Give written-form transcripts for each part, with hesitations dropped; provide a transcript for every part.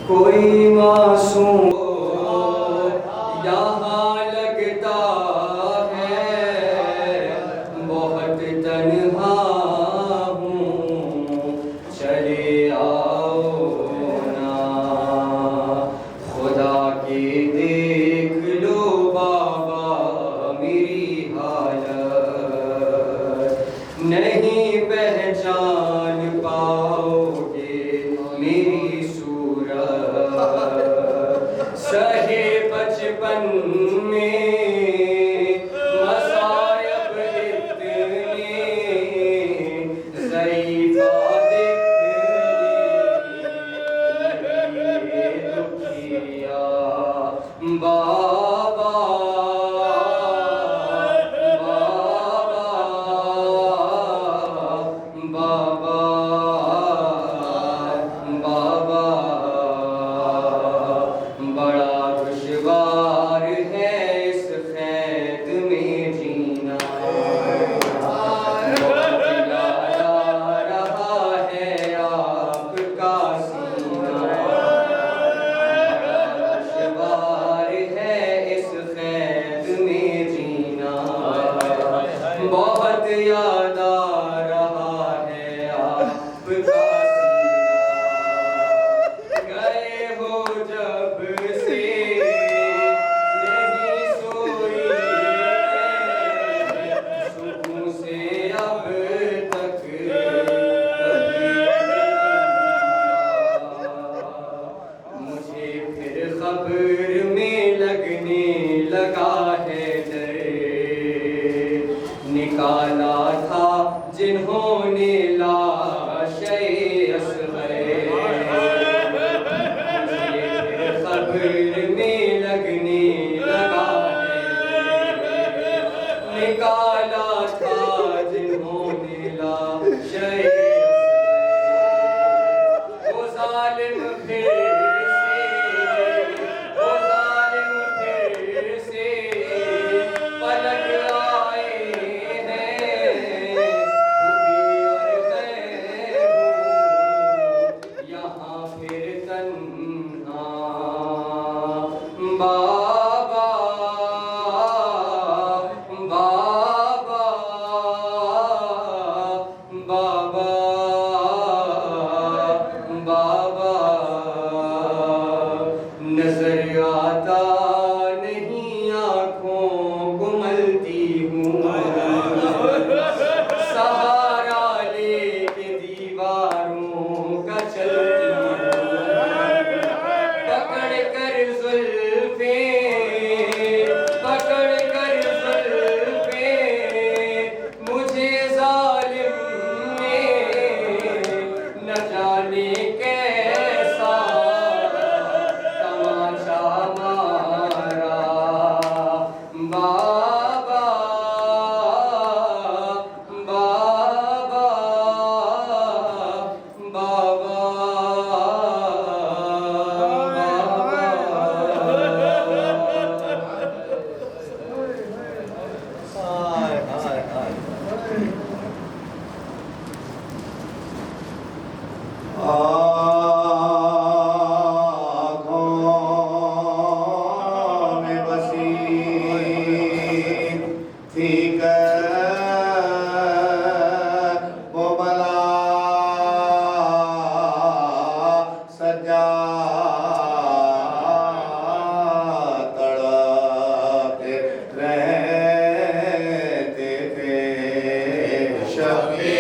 कोई मासूम यहाँ लगता है, बहुत तन्हा हूँ, चले आओ ना। खुदा की देख लो बाबा मेरी हालत, नहीं पहचान पाओगे मेरी सूरत। सहे बचपन में मसायब इतने, ज़ईफ़ा दिखने दुखिया बाबा। दुश्वार है इस क़ैद में जीना, बहुत याद आ रहा है आपका सीना। दुश्वार है इस क़ैद में जीना, बहुत याद आ रहा है आपका सीना। गए हो जब से खबर में लगने लगा है डर, निकाला था जिन्होंने लाशे असग़र। खबर में लगने लगा है डर, निकाला था जिन्होंने लाशे असग़र। वो ज़ालिम फिर बाबा बाबा बाबा बाबा, नजर आता नहीं आँखों को मलती हूँ, सहारा लेके दीवारों का चलती हूँ। पकड़ कर जुल्फे, पकड़ कर जुल्फे मुझे ज़ालिम ने न जाने कैसा तमाचा मारा। बाबा बाबा बाबा आँखों में बसी थी वो बला सजा, तड़पते रहते थे शबे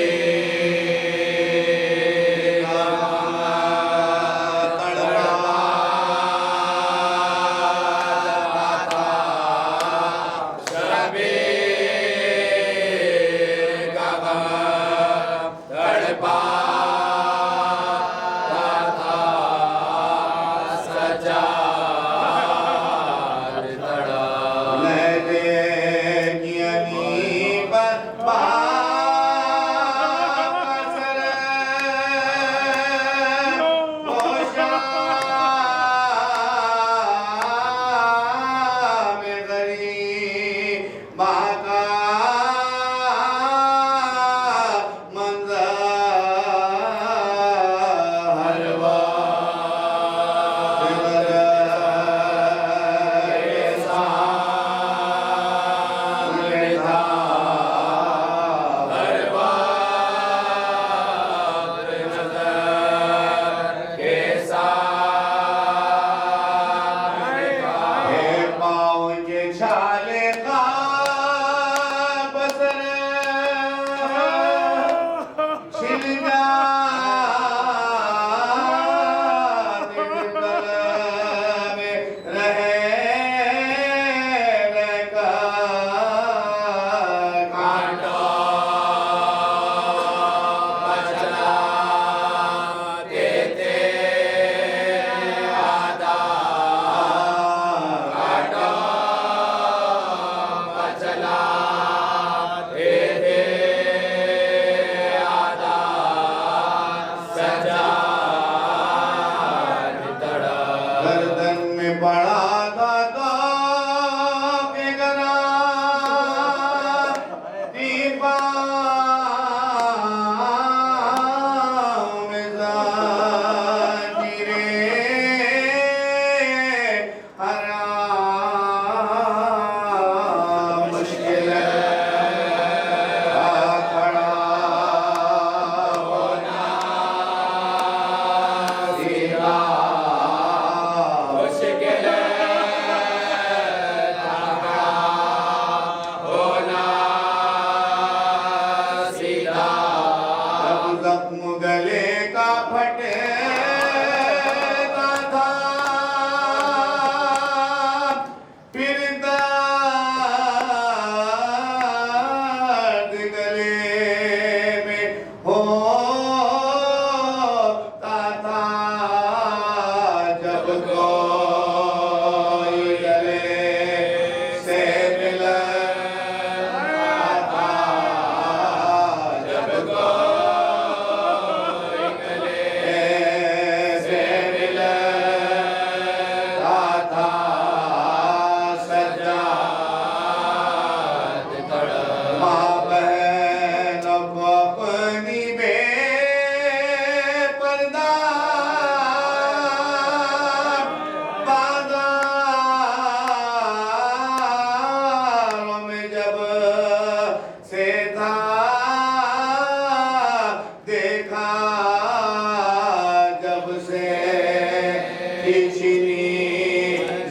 इचनी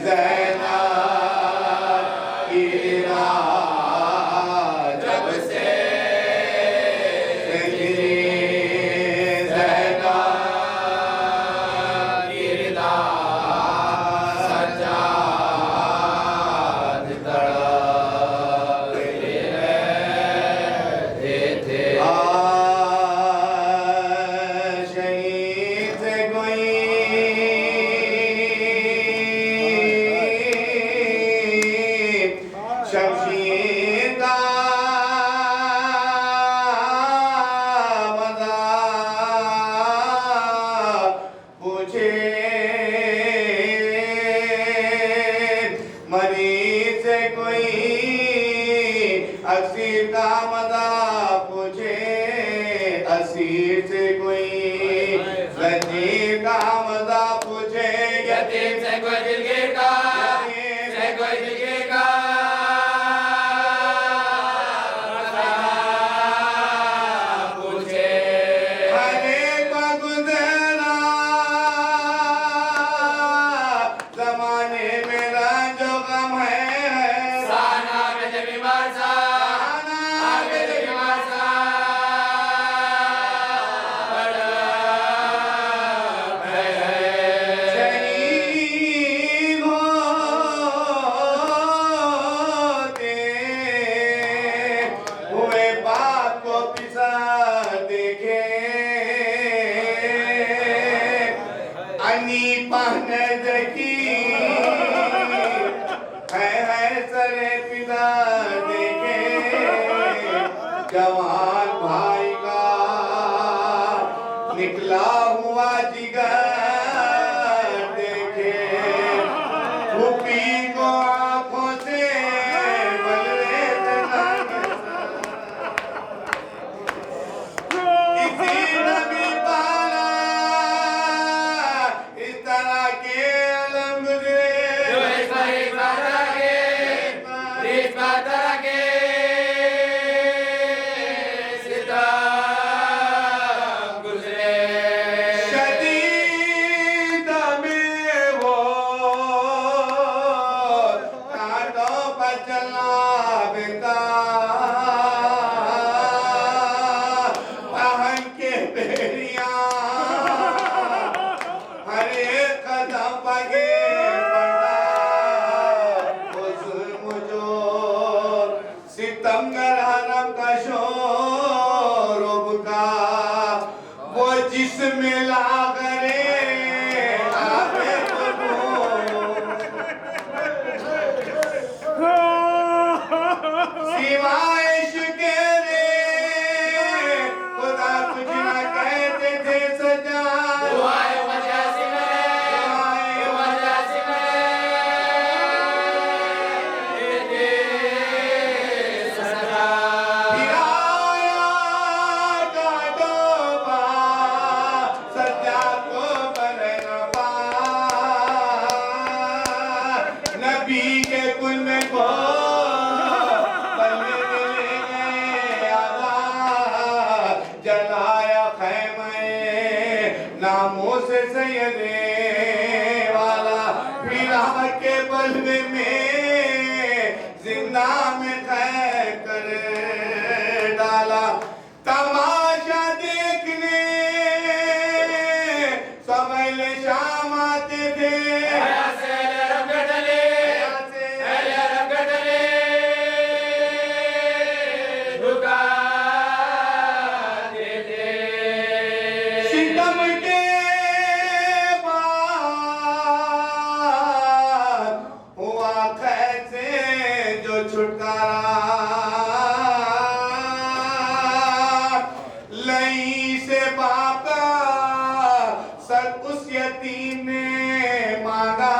ज़ैनब गिरा जब से इचनी ज़ैनब गिरदा सज्जाद तड़प रहे थे। शहीद से कोई शमशीर का मज़ाक पूछे, मरीज से कोई असीर का मज़ाक पूछे, असीर से कोई जंजीर का मज़ाक पूछे, यतीम से कोई दिलगीर का, से कोई दिलगीर का मज़ाक पूछे। हरे का गुज़रा ज़माने में रंज और गम है, साना में जब बीमार सा, आगे जब बीमार सा, बड़ा है। शहीद होते हुए बाप को पिसा देखे, अन्नी पहने देखी है सरे पिता देखे, जवान भाई का निकला हुआ जिगर देखे, फूफी को आंखों से बलरे किसी नबी पाला इस तरह के अलम गुजरे, जो इस बात के सितम गुजरे। शदीद में वो कांटों पर चलना बेता, पहन के बेड़ियां हर एक कदम पगे पड़ा, वो जुल्म जो सितमगर हरम का शोर का, वो जिसमें ला करे आगे तो सिवाय इश्क़ रे खुदा कुछ न कहते थे सजा, दुआए मजासी में, दुआए मजासी में, दे सजा। फिराया का डोबा सज्जा को बरना पा, नबी के कुल को बल्ले मिले आज़ाद, जलाया खैमे नामों से सैयदे वाला, फिरा के बल्ले में जिंदा में खैर कर डाला, तमाशा देखने सबैल शाम आते थे, हया से अरब गडले, हया अरब गडले, झुका दे दे। सितम के बाद हुआ कैसे जो छुटकारा, लई से बाप का सर उस यतीम ने मांगा,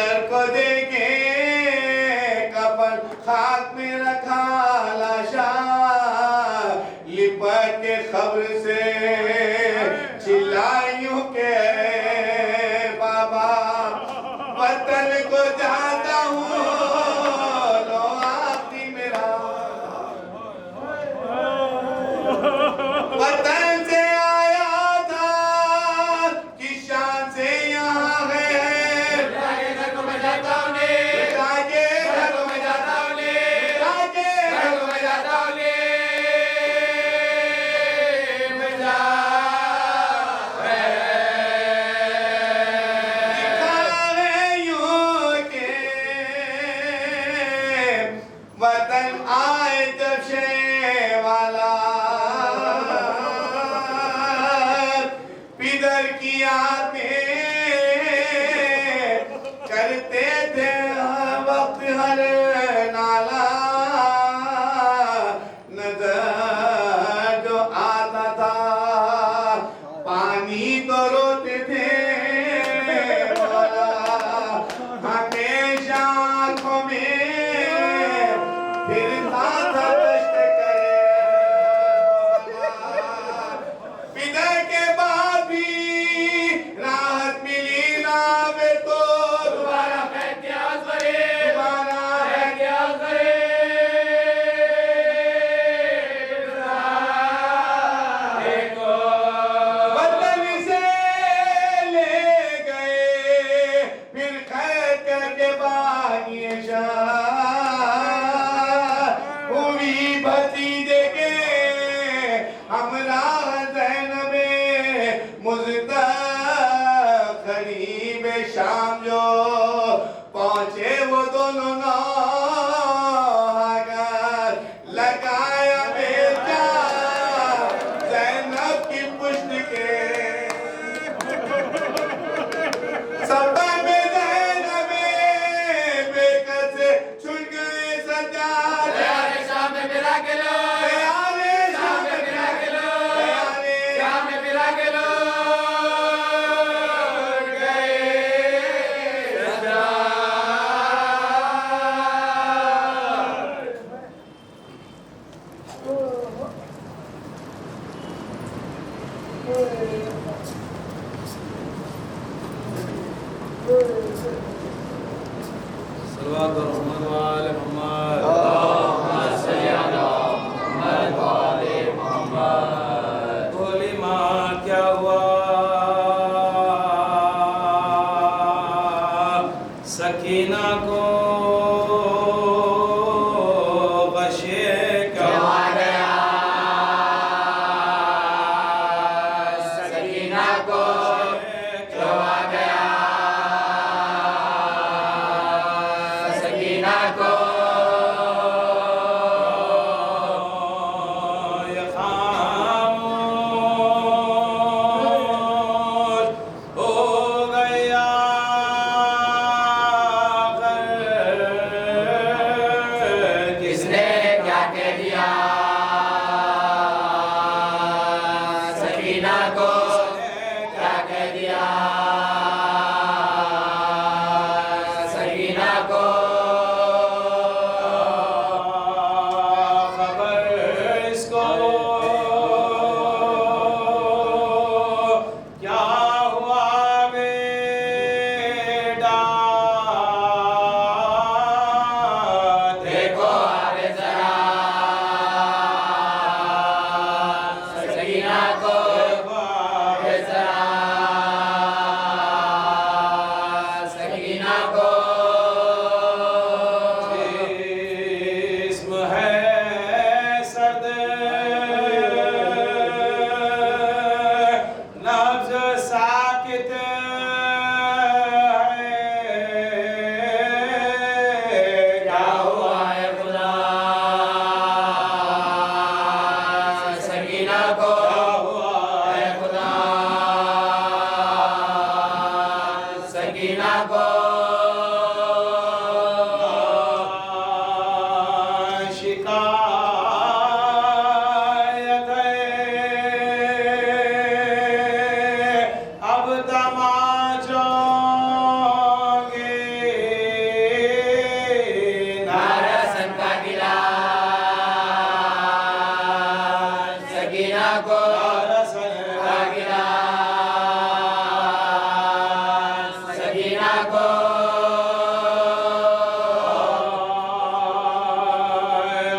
पिलर को देखे कफन खाक में रखा लाशा लिपट के खबर से चिल्लायूं के बाबा वतन को जाता हूँ लो आखिरी मेरा वतन से आया था किस शान से यहाँ है जाके घर को मैं जाता हूँ ने जाके घर को मैं जाता हूँ ने जाके घर को मैं जाता हूँ ने मैं जा दिखावे यूं के वतन आए जब शे वाला पिदर की आते करते थे हर वक्त हर नाला नजर जो आता था पानी तो रोते थे मौला हमेशा आंखों में फिरता था कष्ट करे पिदर के बाद भी राहत मिली ना वे तो दोबारा फेंक के आस भरे दोबारा फेंक के आस भरे देखो वतन से ले गए फिर खैर करके बानिए शाह हुई भतीजे के हमरा ज़ैनबे मुज़्ता करीब शाम जो पहुंचे वो दोनों नौकर लगाया बेचा ज़ैनब की पुष्ट के सपा में ज़ैनबे बेकस से छुट गए सज्जाद तैयारे शाम में मिला के लो प्यारे शाम में मिला के लो प्यारे शाम में मिला के लो गए सदा सल्लल्लाहु अलैहि मोहम्मद बोली माँ क्या हुआ सकीना को बशे क्या सकीना को जो आ गया सकीना को ये खामोश हो गया किसने क्या कह दिया सकीना को क्या कह दिया सकीना को खबर इसको क्या हुआ बेटा देखो आगे जरा सकीना को आगे जरा सकीना को जिस्म है सर्द नब्ज साकित है क्या हुआ है खुदा सकीना को है खुदा सकीना को शिकायत है अब तमाचोगे सकीना को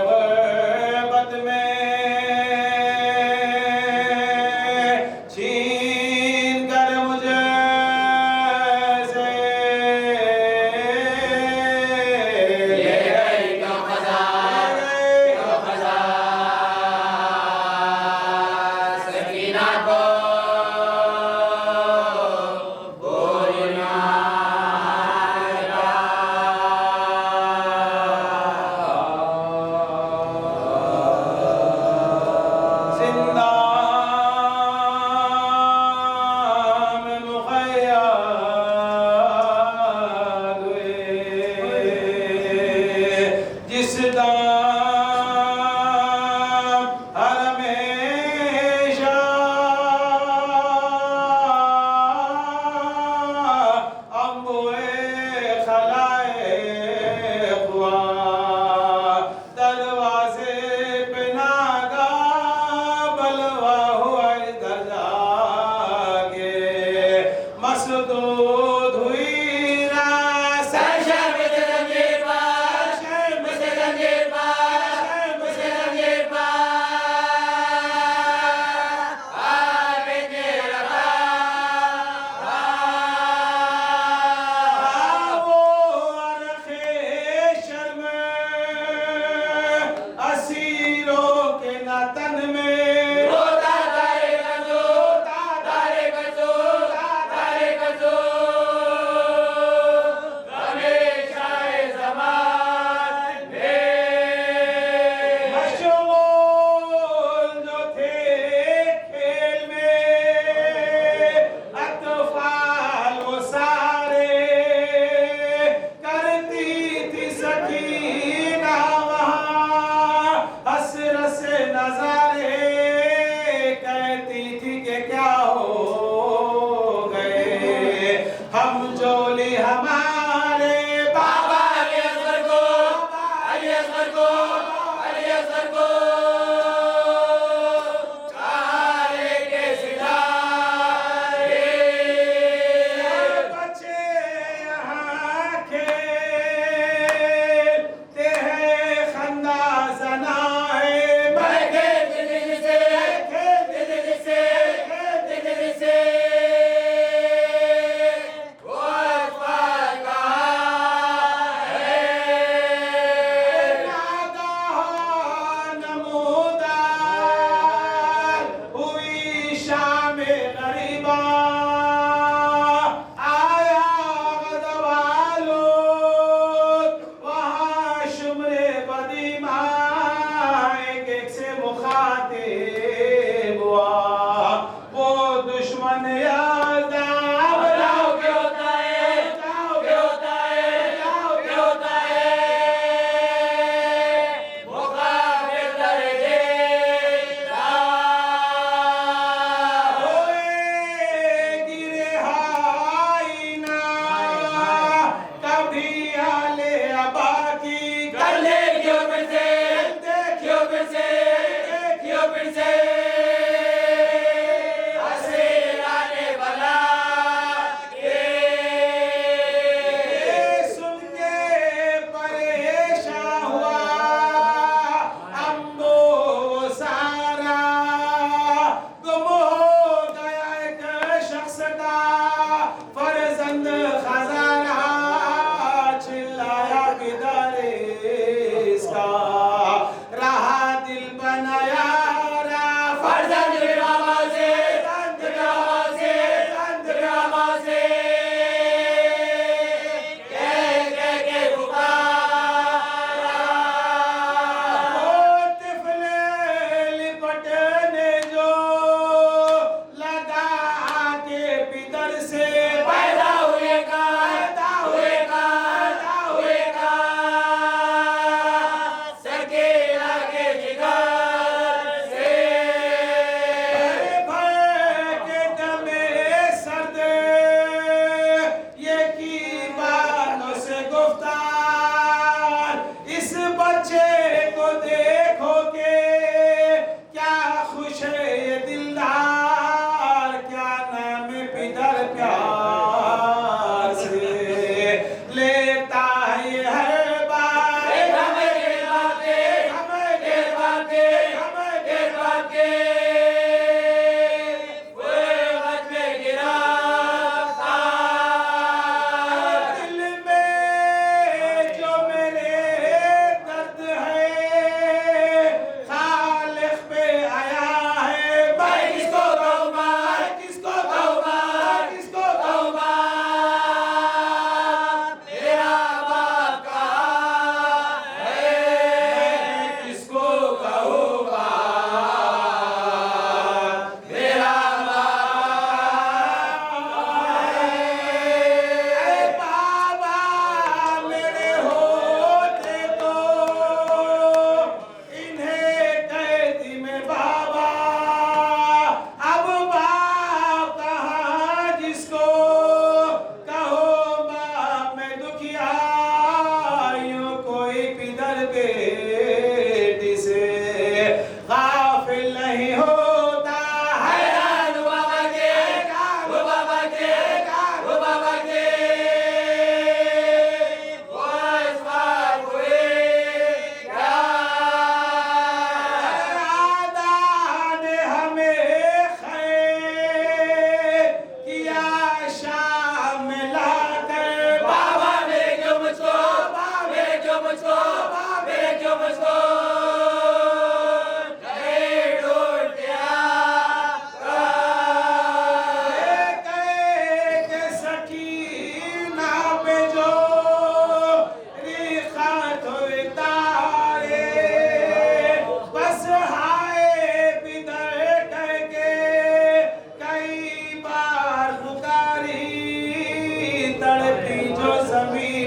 गुर्बत में छीन कर मुझे से ले गई क्यों खजा सकीना को बोलना जिंदा में मुक़य्यद हुए जिस दाम हमेशा अम्बुए खलाए हुआ दरवाजे पे नागा बलवा हुआ इधर जाके मसदूद हुई रास मुझे रंगीर पार मुझे रंगीर पार मुझे रंगीर पार आवे तेरा वो अरखे शर्म असीरों के नतन में रोता तारे कजो तारे कजो तारे कजो हमेशा ज़मान में मशगूल जो थे खेल में अतफाल वो सारे करती थी सकीना वहाँ हसरत से नजारे कहती थी कि क्या हो गए हम जोली हमारे बाबा अली असगर को अली असगर को अली असगर को काले के सितारे बच्चे यहाँ खेलते हैं खंदा सनाए बहके दिल से दिल से दिल से वो अफ़ाल का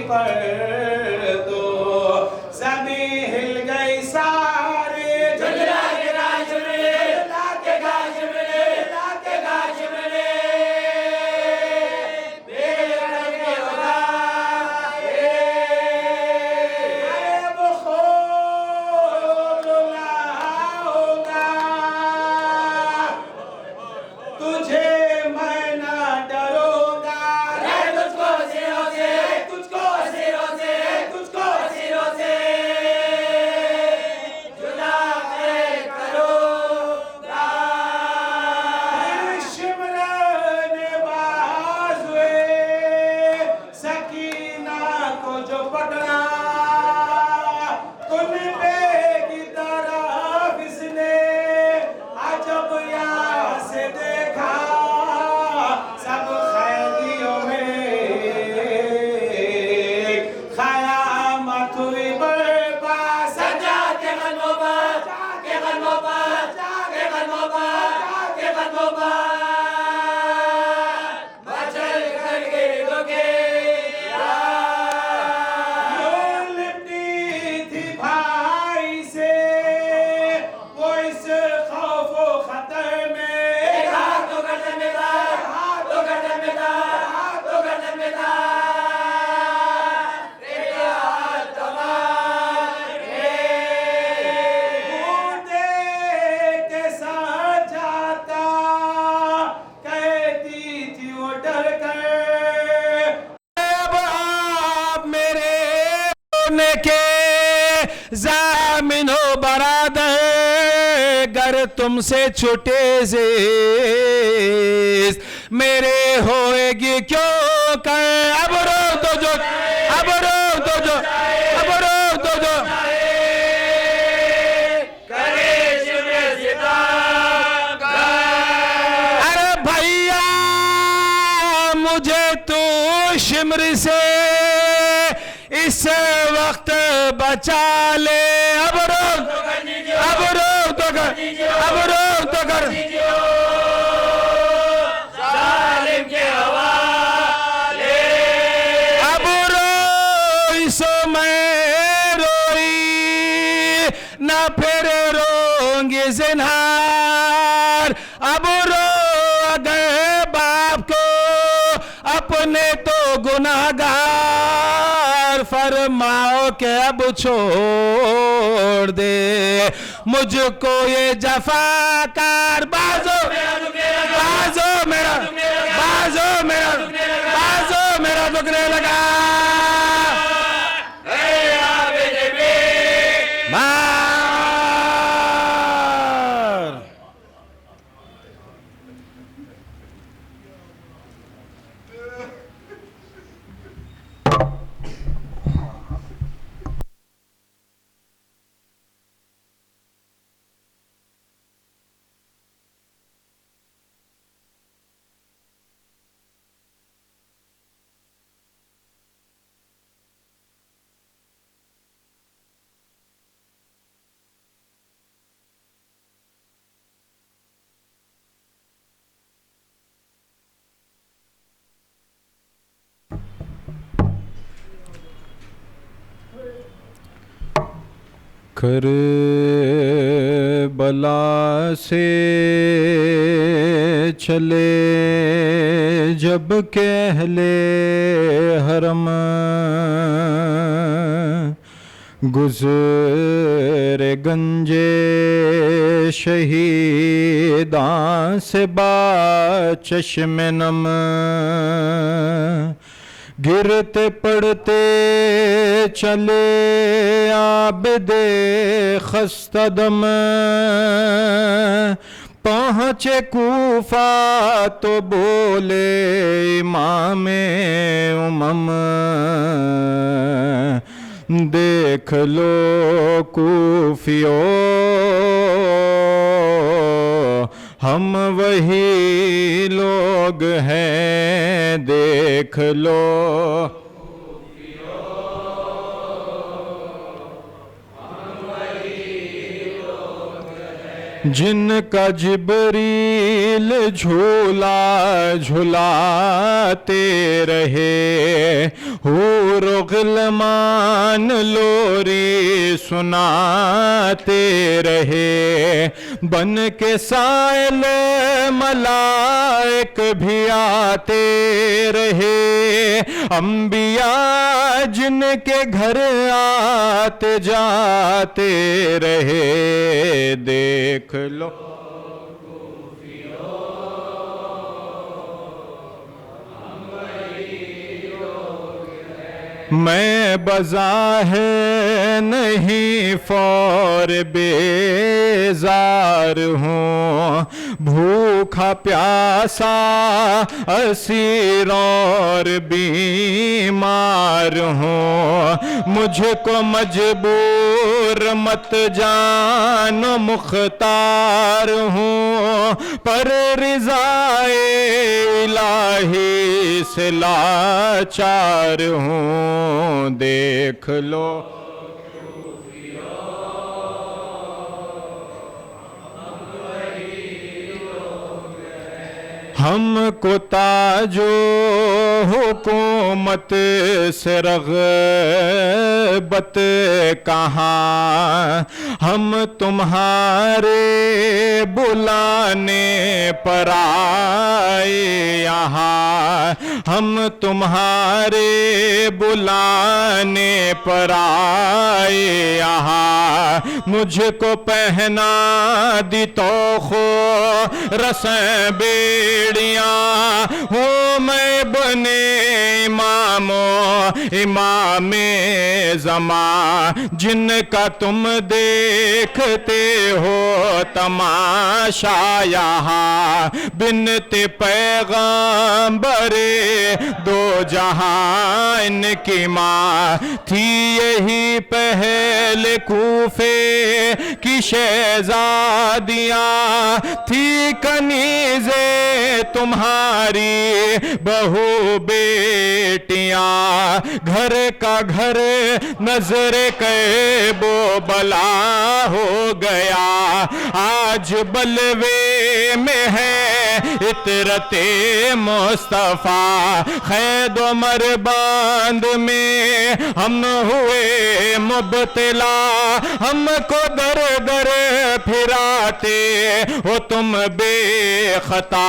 पर तो ज़मीं हिल गई सारे झुलला के गाछ मिले, झुलला के गाछ मिले, झुलला के गाछ मिले। बेलड़ के उड़ाए। अरे वो खोला होगा तुझे मैं ना डरूंगा रे तुझको सिरों से, तुझको सिरों से, तुझको सिरों से जुदा मैं करूंगा। शिमरन बाज़ुए सकीना को जो पकड़ा कुनबे की तरफ इसने अजब यहाँ से देखा सब खैदियों में क़यामत हुई बर्पा सजा के कदमों पर, के कदमों पर, के कदमों पर, के कदमों पर मचल कर गिरोगे यूं लिपटी थी भाई से वो इस खौफ व खतर में एक हाथ तो गर्दन में था, हाथ तो गर्दन में था, हाथ तो गर्दन में था। तेरा हाथ तुम्हारे। देख के साथ जाता कहती थी वो डर कर अब आप मेरे होने के ज़ामिन हो बरादर गर तुमसे छुटे से मेरे होएगी क्यों कर अब रो दो जो अब रो दो जो अब रो दो जो करे शिवने सितार का। अरे भैया मुझे तू शिमर से इस वक्त बचा ले अब रो अब रो तो कर अब रो तो कर जालिम के हवाले। अब रोई सो मैं रोई ना फिर रोंगी जिन्हार अब रो अगर बाप को अपने तो गुनाहगार फरमाओ के अब छोड़ दे मुझको ये जफाकार बाजो बाजो मेरा बाजो मेरा बाजो मेरा दुखने लगा मार करबला से चले जब कहले हरम गुज़रे गंजे शहीदां से बा चश्मे नम गिरते पड़ते चले आबिदे खस्तदम पहुँचे कूफा तो बोले इमामे उमम देख लो कूफियो हम वही लोग हैं देख लो जिनका जिबरील झूला झुलाते रहे हूर हूरो गिलमान लोरी सुनाते रहे, बन के साइल मलाइक भी आते रहे, अंबिया जिनके घर आते जाते रहे। देख लो मैं बज़ाहिर नहीं फौर बेजार हूँ, भूखा प्यासा असीर और बीमार हूँ। मुझको मजबूर मत जानो मुख्तार हूँ, पर रिज़ाए इलाही से लाचार हूँ। देख लो हमको ताजो हुकूमत से रग़बत कहाँ, हम तुम्हारे बुलाने पर आए यहाँ, हम तुम्हारे बुलाने पर आए यहाँ। मुझको पहना दी तोखो रसें बेड़ियाँ, हूँ मैं बने इमामो इमामे ज़मा, जिनका तुम देखते हो तमाशा यहाँ। बिनते पैगंबरे दो जहां इनकी माँ थी, यही पहले कूफे की शहजादियाँ थी, कनीज़े तुम्हारी बहू बेटियाँ। घर का घर नजरे के बो बला हो गया, आज बलवे में है इतरते मुस्तफ़ा। खैद उमर बांध में हम हुए मुब्तला, हमको दर दर फिराते हो तुम बेखता।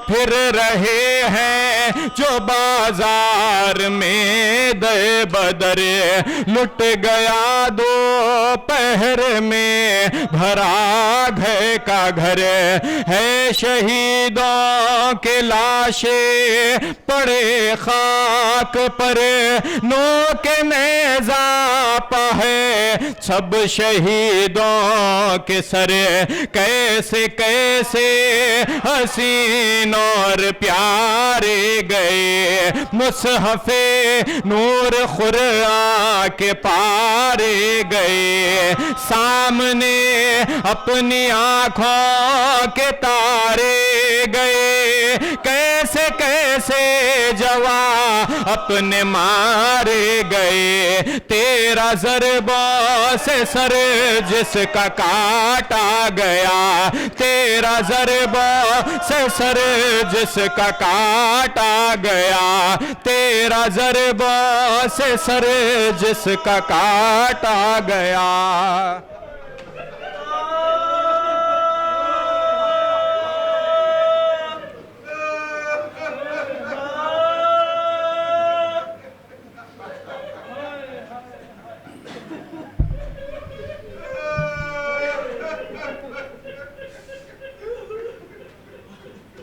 फिर रहे हैं जो बाजार में दे बदर, लुट गया दो पहर में भरा घर का घर है। शहीदों के लाशे पड़े खाक पर, नो के नेज़ा है सब शहीदों के सर। कैसे कैसे हसीन और प्यारे गए, मुसहफ़े नूर खुरा के पारे गए। सामने अपनी आँखों के तारे गए, कैसे कैसे जवा अपने मारे गए। तेरा ज़रबों से सर जिसका काटा गया, तेरा ज़रबों से सर जिसका काटा गया, तेरा ज़रबों से सर जिसका काटा गया।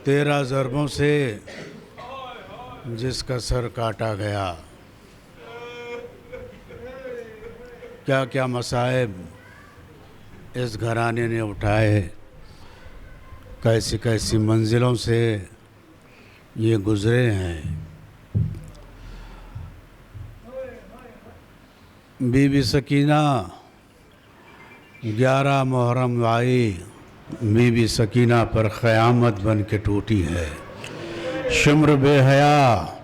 तेरह ज़रबों से जिसका सर काटा गया। क्या क्या मसाइब इस घराने ने उठाए, कैसी कैसी मंजिलों से ये गुज़रे हैं। बीबी सकीना 11 मुहर्रम आई, बीबी सकीना पर क़यामत बन के टूटी है। शुम्र बेहया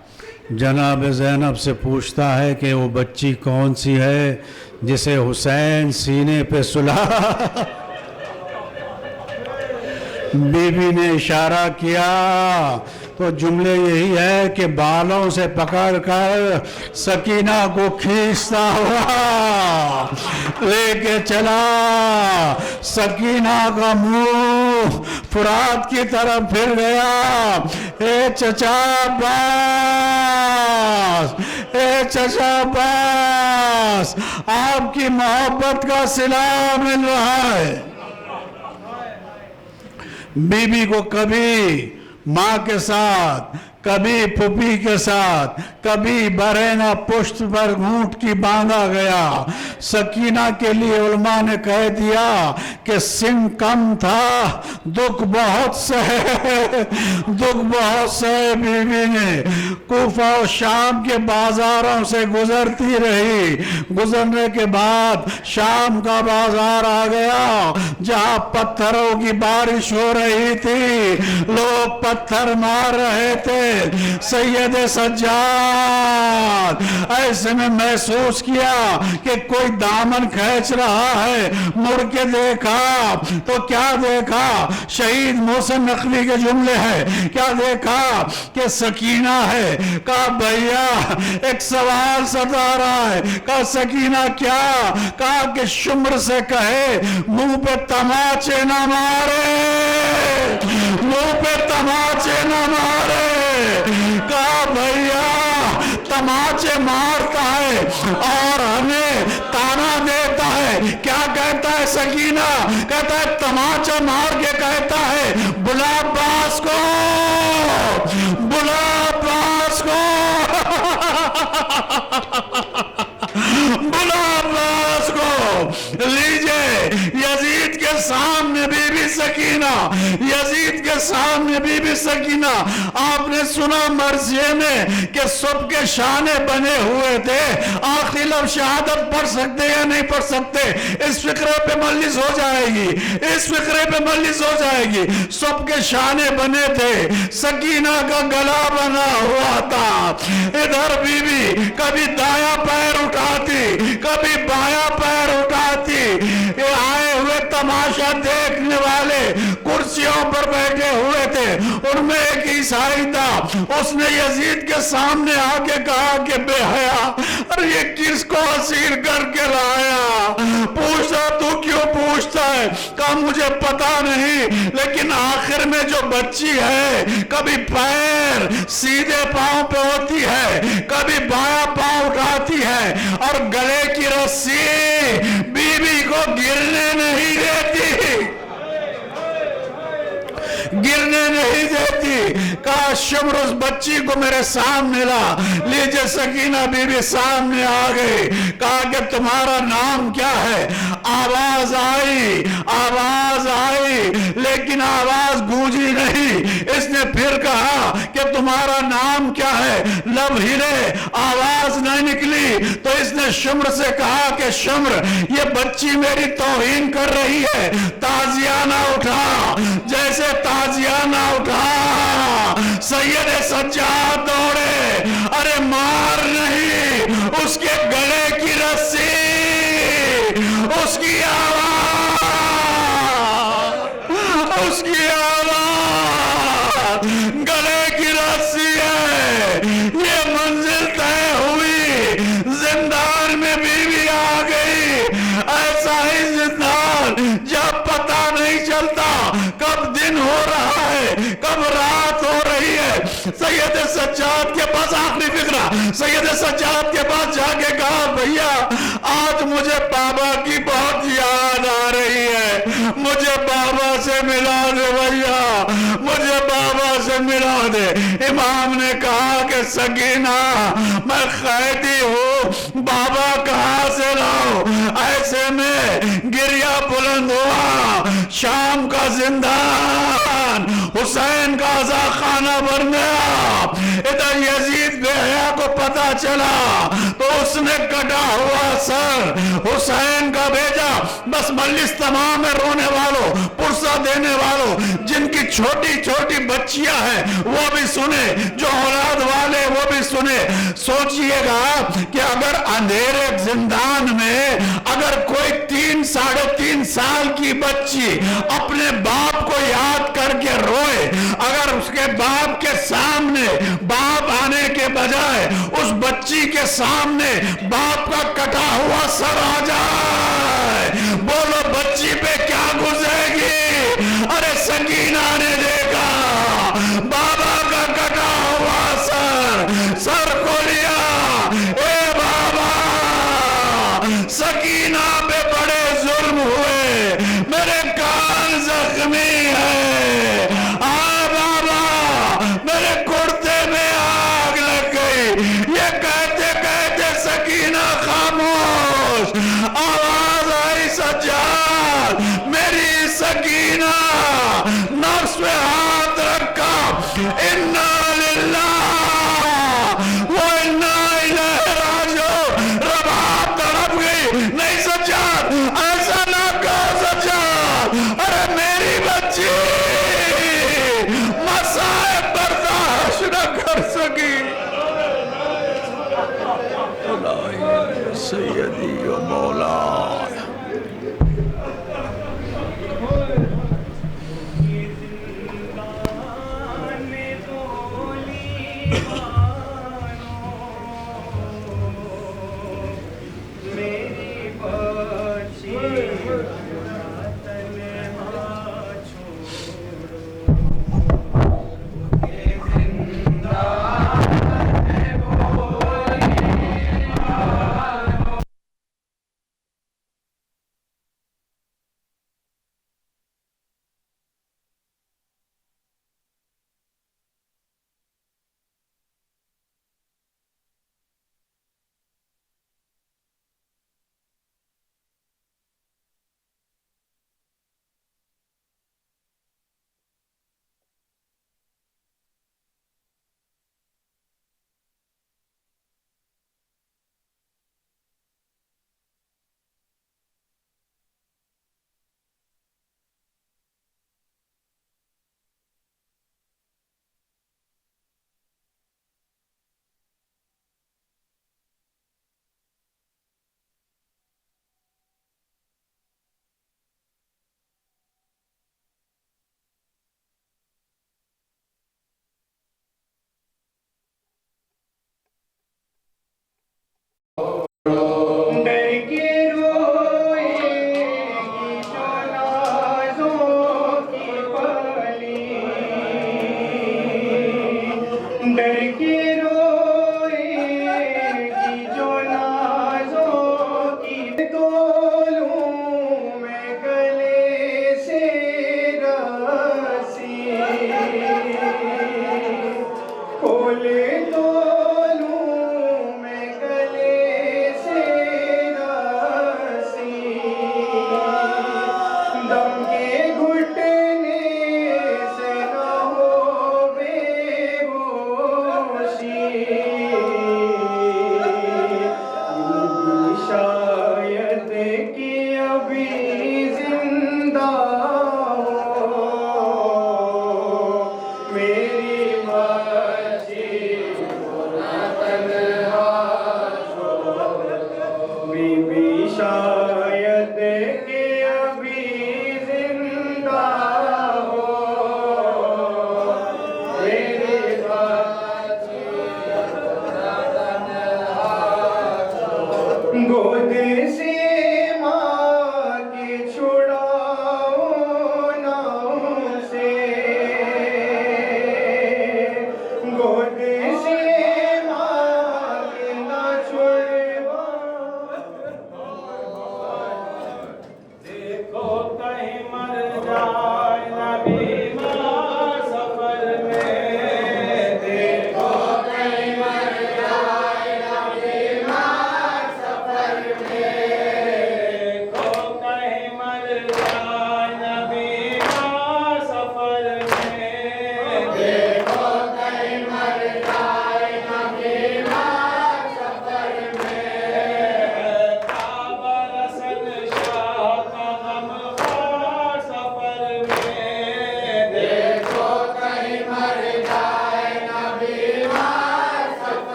जनाब ज़ैनब से पूछता है कि वो बच्ची कौन सी है जिसे हुसैन सीने पे सुला। बीबी ने इशारा किया तो जुमले यही है कि बालों से पकड़कर सकीना को खींचता हुआ लेके चला। सकीना का मुंह फुरात की तरफ फिर गया। ए चचा अब्बास, ए चचा अब्बास, आपकी मोहब्बत का सिला मिल रहा है। बीबी को कभी माँ के साथ, कभी पुपी के साथ, कभी बरेना पुष्ट पर घूंट की बांधा गया। सकीना के लिए उलमा ने कह दिया कि सिन कम था, दुख बहुत सहे, दुख बहुत सहे। बीवी ने कूफा और शाम के बाजारों से गुजरती रही। गुजरने के बाद शाम का बाजार आ गया, जहां पत्थरों की बारिश हो रही थी, लोग पत्थर मार रहे थे। सैयद सज्जाद ऐसे में महसूस किया कि कोई दामन खींच रहा है। मुड़ के देखा तो क्या देखा? शहीद मोहसिन नकवी के जुमले हैं। क्या देखा कि सकीना है। कहा भैया एक सवाल सता रहा है। कहा सकीना क्या? कहा कि शुम्र से कहे मुंह पे तमाचे ना मारे, मुंह पे तमाचे ना मारे। कहा भैया तमाचे मारता है और हमें ताना देता है। क्या कहता है सकीना? कहता है तमाचा मार के कहता है बुला अब्बास को, बुला अब्बास को, बुला अब्बास को। लीजिए यजीद के सामने बीबी सकीना, यजीद के सामने बीबी सकीना। आपने सुना मर्जिए में कि सबके शाने बने हुए थे। आखिरी लफ्ज़ शहादत पढ़ सकते या नहीं पढ़ सकते, इस फिक्रे पे मजलिस हो जाएगी, इस फिक्रे पे मजलिस हो जाएगी। सबके शाने बने थे, सकीना का गला बना हुआ था। इधर बीबी कभी दाया पैर उठाती, कभी बाया पैर उठाती। ये आए हुए तमाशा देखने वाले कुर्सियों पर बैठे हुए थे, उनमें एक ईसाई था। उसने यजीद के सामने आके कहा कि बेहया, अरे ये किसको असीर करके लाया? पूछता तू क्यों पूछता है? कहा मुझे पता नहीं, लेकिन आखिर में जो बच्ची है कभी पैर सीधे पांव पे होती है, कभी बाया पांव उठाती है और गले की रस्सी बीबी को गिरने नहीं देती, गिरने नहीं देती। कहा शुम्र उस बच्ची को मेरे सामने ला। लीजिए सकीना बीबी सामने आ गई। कहा कि तुम्हारा नाम क्या है? आवाज आई, आवाज आई, लेकिन आवाज गूंजी नहीं। इसने फिर कहा कि तुम्हारा नाम क्या है? लब हिले, आवाज नहीं निकली। तो इसने शुम्र से कहा कि शुम्र ये बच्ची मेरी तौहीन कर रही है, ताजियाना उठा। जैसे ताजियाना उठा, सैयद सज्जाद दौड़े। अरे मार नहीं, उसके गले की रस्सी, उसकी आवाज, उसकी आवाज, गले की रस्सी है। ये मंजिल तय हुई, जिंदान में बीवी आ गई। ऐसा ही जिंदान जब पता नहीं चलता कब दिन हो रहा है, कब रात हो रही है। सैयद सज्जाद के पास आखिरी फिक्रा, सैयद सज्जाद के पास जाके कहा भैया आज मुझे बाबा की बहुत याद आ रही है, मुझे बाबा से मिला दे भैया, मुझे बाबा से मिला दे। इमाम ने कहा कि सकीना मैं कैदी हूँ, बाबा कहाँ से लाओ? ऐसे में गिरिया बुलंद हुआ। शाम का जिंदान हुसैन का आजा खाना बन गया। इधर यजीद बेहया को पता चला तो उसने कटा हुआ सर हुसैन का भेजा। बस मजलिस तमाम में रोने वालों, पुरसा देने वालों, जिनकी छोटी छोटी बच्चियां हैं वो भी सुने, जो औलाद वाले वो भी सुने। सोचिएगा कि अगर अंधेरे जिंदान में अगर कोई 3-3.5 साल की बच्ची अपने बाप को याद करके रोए, अगर उसके बाप के सामने बाप आने के बजाय उस बच्ची के सामने बाप का कटा हुआ सर आ जाए, बोलो बच्ची पे क्या गुजरेगी। अरे सकीना ने देखा बाबा का कटा हुआ सर को लिया, ए बाबा सकीना पे बड़े जुल्म हुए, मेरे कान जख्मी है, आ बाबा मेरे कुर्ते में आग लग गई। ये कहते कहते सकीना खामोश, आवाज आई सज्जाद, मेरी सकीना नफ्स पे हाथ रखा, इन्ना लिल्लाह व इन्ना इलैहि राजिऊन। रबाब तड़प गई, नहीं सज्जाद ऐसा ना कहो सज्जाद, अरे मेरी बच्ची मसाइब बर्दाश्त न कर सकी। सैयदी व मौला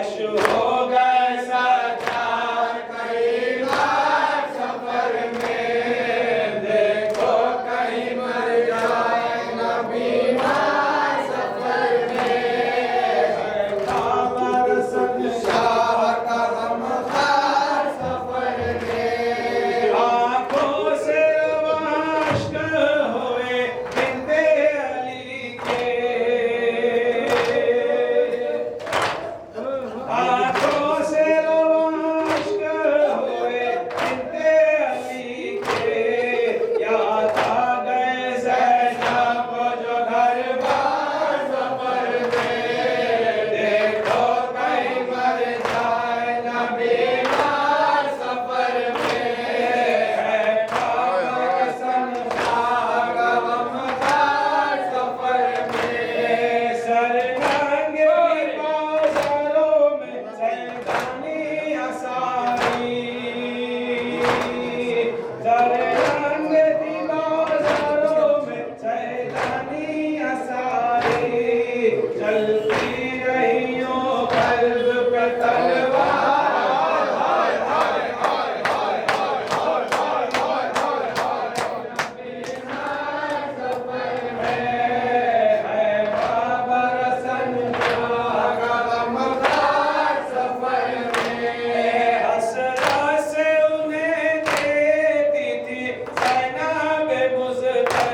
लाश हो गए सचार कई बार सफर में, देखो कहीं मर जाए न बीमार सफर में, खबर संसार का गमखार सफर में, आंखों से वाश्क हुए बिंदे अली के, आंखों से वाश्क हुए बिंदे अली के, याद आ गए ज़ैनब जो घर बार सफर में, देखो कहीं मर जाए न बीमार सफर में, है खबर संसार का गमखार सफर में, सरनंगे बाज़ारों में सैलानी असारी, सरनंगे बाज़ारों में सैलानी असारी, चलती रहियों कल्ब पे तलवार, हाय हाय हाय हाय हाय हाय हाय हाय हाय हाय, बीमार सफर में, है खबर संसार का गमखार सफर में, हसरत से उन्हें देती थी ज़ैनब मुज़फ़्फ़र,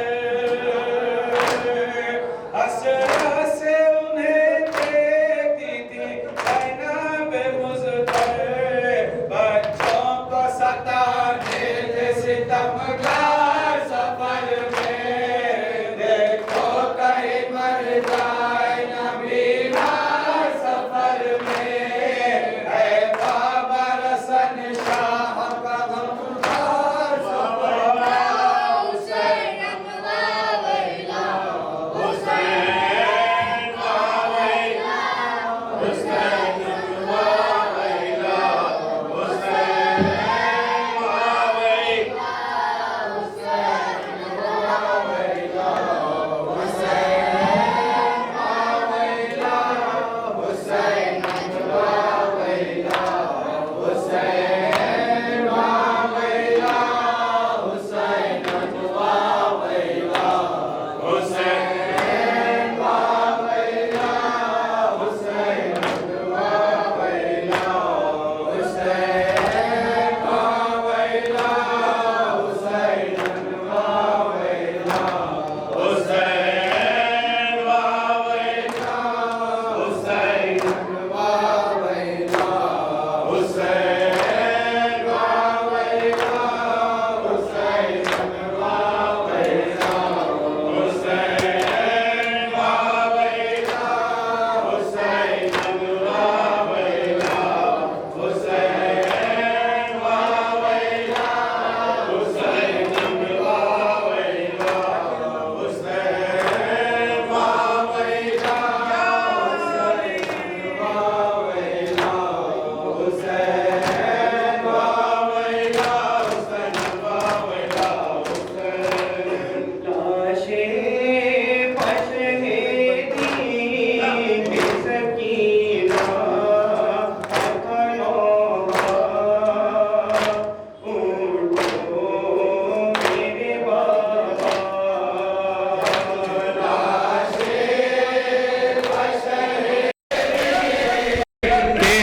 हसरत से उन्हें देती थी ज़ैनब मुज़फ़्फ़र, बच्चों को सताने थे सितमगार सफर में, देखो कहीं मर जाए न बीमार सफर में, है खबर संसार का गमखार सफर में, हुसैन वावैला, हुसैन वावैला, हुसैन वावैला, हुसैन वावैला,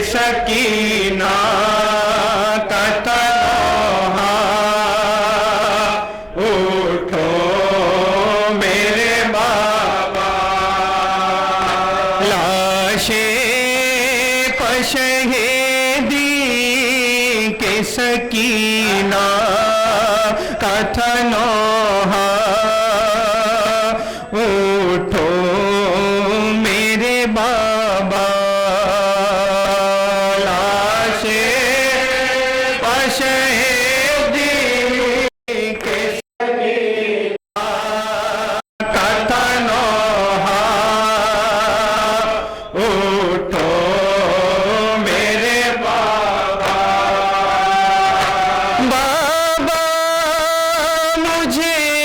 सकीना का तनहा उठो मेरे बाबा, लाशे पशहेदी के सकीना का तनहा उठो मेरे बाबा, मुझे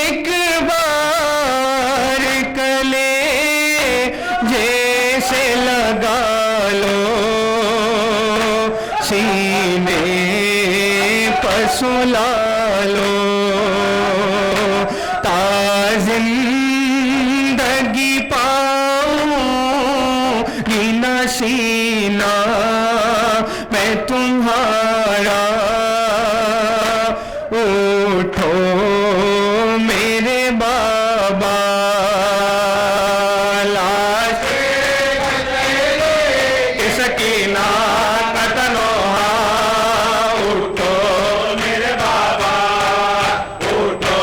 सीने पर सुला लो जिंदगी पाऊंगी ना सीना मैं तुम्हारा उठो मेरे बाबा लाश के सकीना का तनोहा उठो मेरे बाबा उठो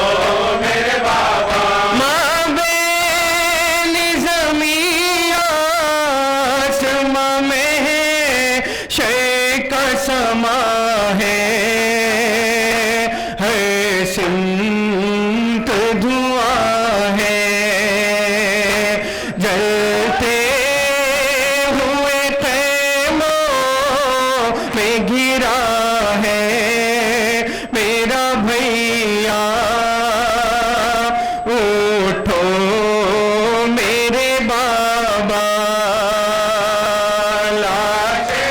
मेरे बाबा माँ बेनी ज़मीं आसमां में शय का समा है सिमत धुआं है जलते हुए खैमों में गिरा है मेरा भैया उठो मेरे बाबा लाशे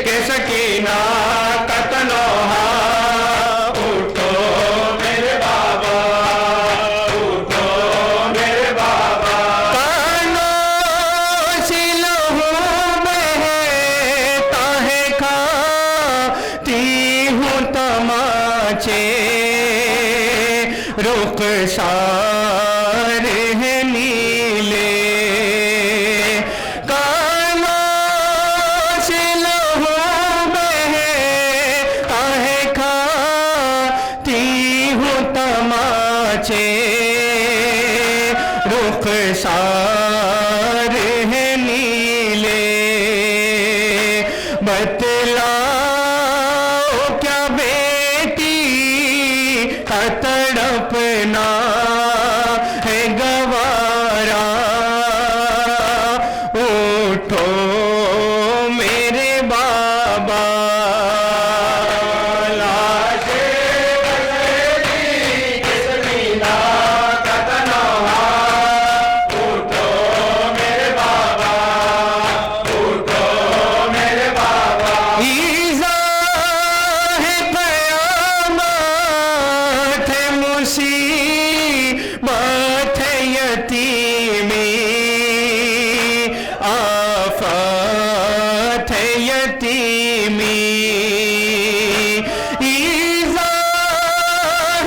के सकीना का तनोहा उठो मेरे बाबा उठो मेरे बाबा कानों से लहू बहता है खाती हूँ तमाचे रुख सारे हैं नीले कानों से लहू बहता है खाती हूँ तमाचे रुख सारे हैं नीले बतलाओ क्या बेटी का तड़पना है गवारा उठो मेरे बाबा लाशे के सकीना का तनोहा उठो मेरे बाबा उठो मेरे बाबा ईज़ा है क़यामत है मुसीबत है यतीमी आफत है यतीमी ईज़ा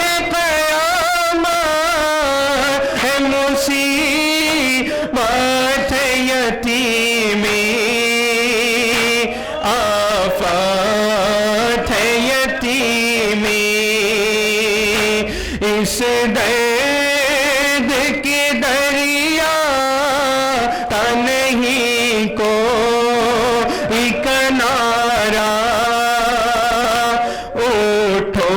है क़यामत है मुसीबत है यतीमी आफत है यतीमी इस दर्द के दरिया का नहीं को किनारा उठो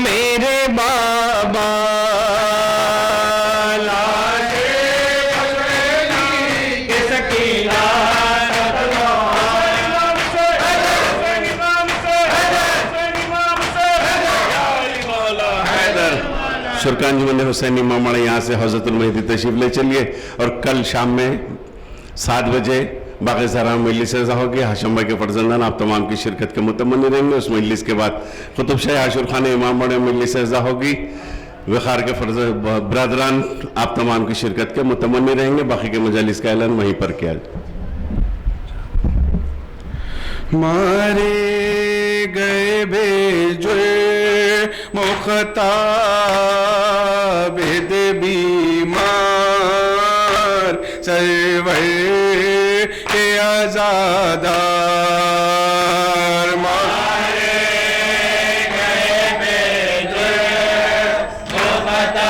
मेरे बाबा लाशे के सकीना शुरकान हुसैन इमाम यहाँ से हज़रतुल मेहदी तशरीफ ले चलिए और कल शाम में 7 बजे बाक़ी ज़हरा मजलिस रज़ा होगी। हाशिम भाई के फर्जंदान आप तमाम की शिरकत के मुतमन्नी रहेंगे। उस मजलिस के बाद कुतुब शाह आशुर खान इमाम बड़े मजलिस रज़ा होगी। वखार के बरदरान आप तमाम की शिरकत के मुतमन्नी रहेंगे। बाकी के मजालिस का ऐलान वहीं पर किया। मारे गए बेजुर मुख्ताब बीमार सरवर के आज़ादार मारे गए बेजुर मुख्ताब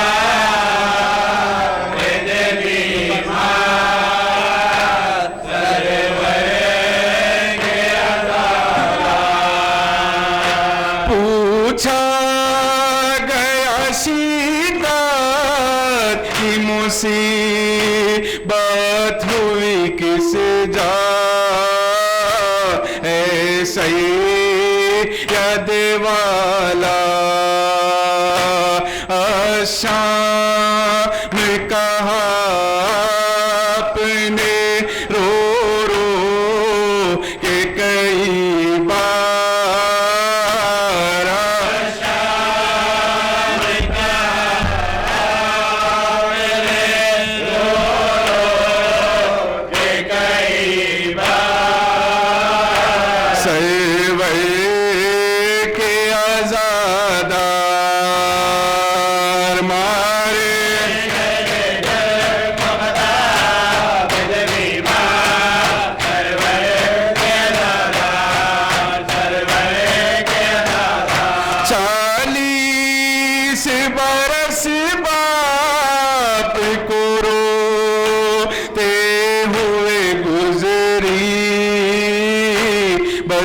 बीमार सरवर के आज़ादार पूछा गया शिद्दत की मुसीबत हुई किस जा ऐसे याद वाला शाम कहा अपने रो रो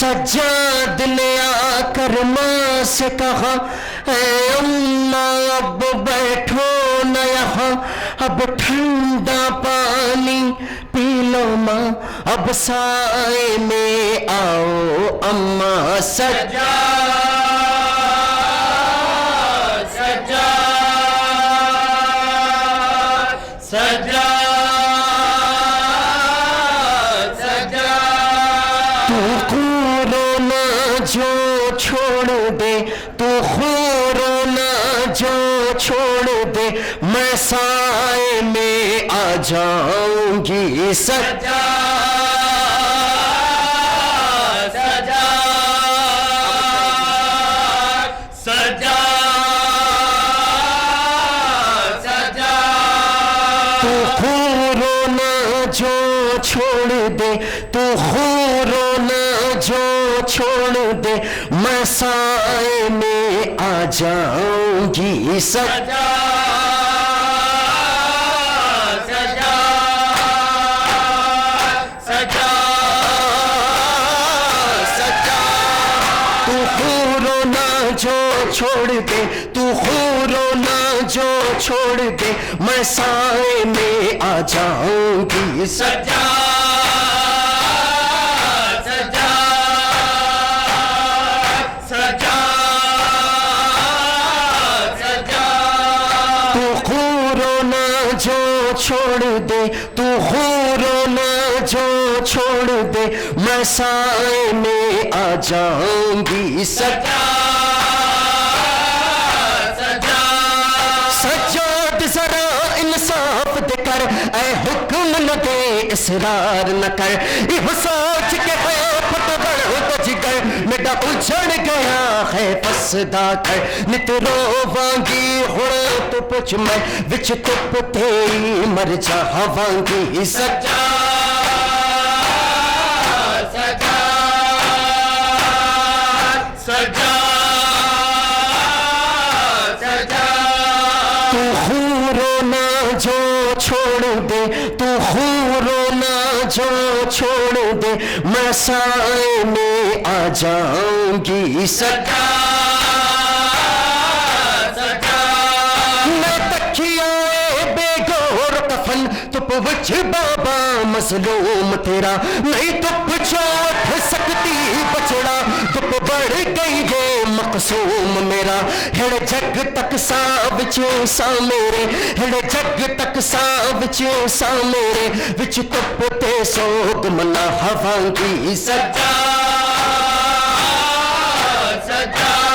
सज्जाद ने आकर माँ से कहा, ऐ अम्मा अब बैठो न यहाँ, अब ठंडा पानी पी लो माँ, अब साए में आओ अम्मा। सज्जाद जो छोड़ दे, तू रोना जो छोड़ दे, मैं साए में आ जाऊंगी। सज्जाद सज्जाद सज्जाद सज्जाद, तू रोना जो छोड़ दे, तू रोना जो छोड़ दे, मैं साए में आ जाऊंगी। सज्जाद सज्जाद सज्जाद सज्जाद, तू रोना जो छोड़ दे, तू रोना जो छोड़ दे, मैं साए में आ जाऊंगी। सज्जाद छोड़ दे, तू रोना जो छोड़ दे, मैं साए में आ जाऊंगी। सज्जाद सज्जाद सज्जाद, जरा इंसाफ दे कर, ऐ हुक्म न दे इसरार न कर, ये सोच के जिगर मेरा उजड़ गया है फसदा कर, नित रोवांगी हुण तो पुछ मैं, विच तुप तेरी मर जावांगी। सज्जाद सज्जाद सज्जाद सज्जाद, तू रोना जो छोड़ दे, तू रोना जो छोड़ दे, मैं साए में आ जाऊंगी। सज्जाद सज्जाद, मैं तकिया बेगोर कफन, तुप विच बाबा मसलूम तेरा, नहीं तुप चोट सकती बचड़ा, तुप बढ़ गई ये मकसूम मेरा, हिड़ जग तक सा विच सा मेरे, हिड़ जग तक सा विच सा मेरे, विच तुप ते सोग मना हवांगी। सज्जाद सज्जाद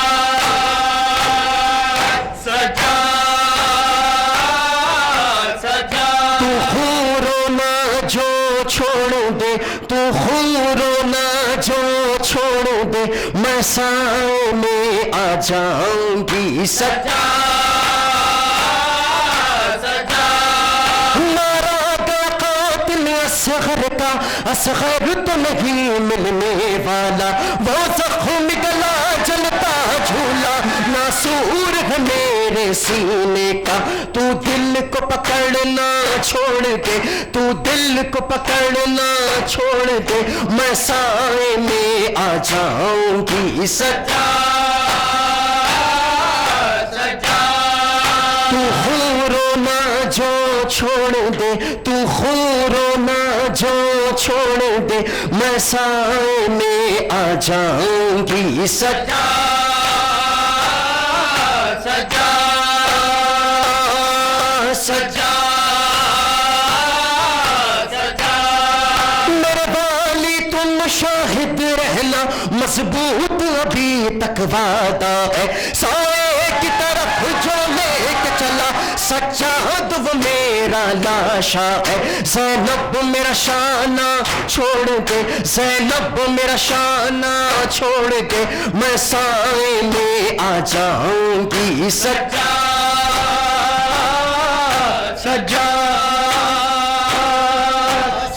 सज्जाद सज्जाद, तू रोना जो छोड़ दे, तू रोना जो छोड़ दे, मैं साए में आ जाऊंगी। सज्जाद सज्जाद, मारा गया कातिल असगर का, असगर तो नहीं मिलने वाला, वो जख्म गला जलता झूला, नासूर है मेरे सीने का, तू दिल को पकड़ना छोड़ दे, तू दिल को पकड़ना छोड़ दे, मैं साए में आ जाऊंगी। सज्जाद सज्जाद, तू रोना जो छोड़ दे, तू रोना जो छोड़ दे, मैं साए में आ जाऊंगी। सज्जाद सज्जाद सज्जाद सज्जाद, मेरे वाली तुम शाहिद रहना, मजबूत अभी तक वादा है, साए की तरफ जो लेके चला, सज्जाद वो मेरा लाशा है। ज़ैनब मेरा शाना छोड़ दे, ज़ैनब मेरा शाना छोड़ दे, मैं साए में आ जाऊंगी। सज्जाद सज्जाद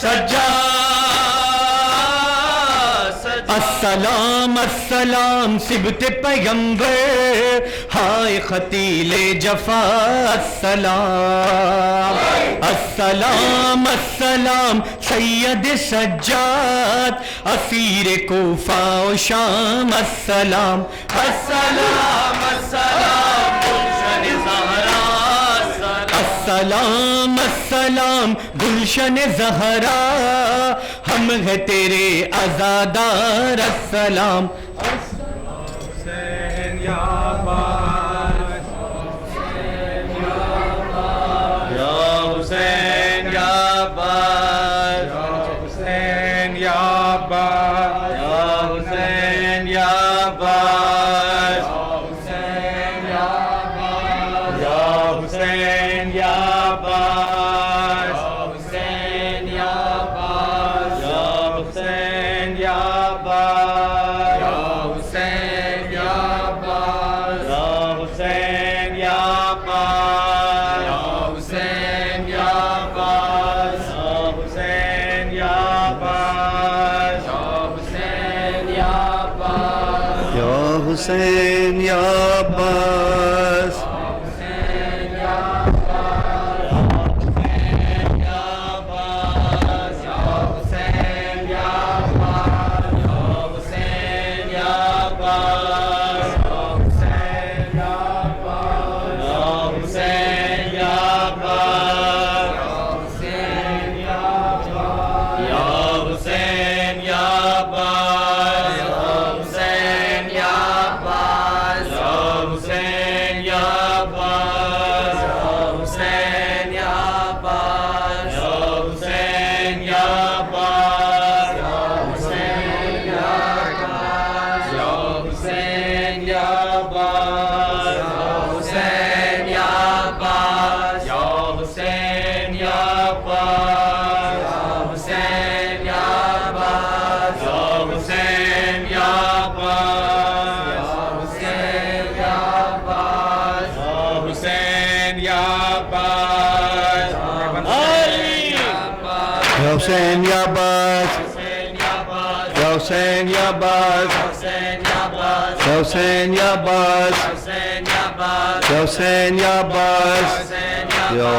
सज्जाद अस्सलाम अस्सलाम सिबत पैगंबर हाय खतीले जफा अस्सलाम अस्सलाम अस्सलाम सैयद सज्जाद असीर कोफा व शाम अस्सलाम अस्सलाम अस्सलाम गुलशन ज़हरा अस्सलाम अस्सलाम गुलशन ज़हरा हम है तेरे आज़ादार अस्सलाम हुसैन या हुसैन या हुसैन या हुसैन या हुसैन या हुसैन या हुसैन या हुसैन या हुसैन या हुसैन या हुसैन या हुसैन या अब्बास हुसैन या अब्बास हुसैन या अब्बास हुसैन या अब्बास हुसैन या अब्बास या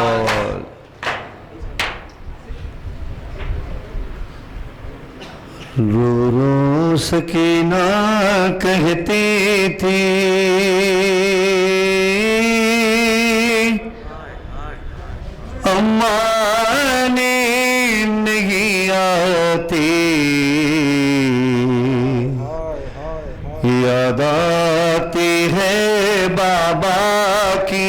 रो रो सकीना कहती थी अम्मा ने नहीं आती याद आती है बाबा की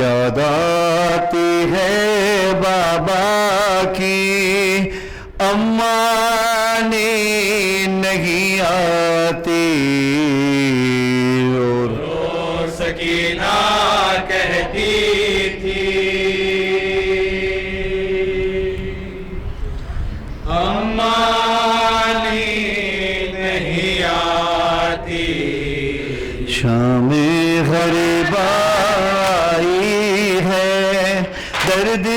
याद आती है बाबा की अम्मा ने नहीं आती और सकीना कहती थी अम्मा नहीं आती शाम गरीबा आई है दर्द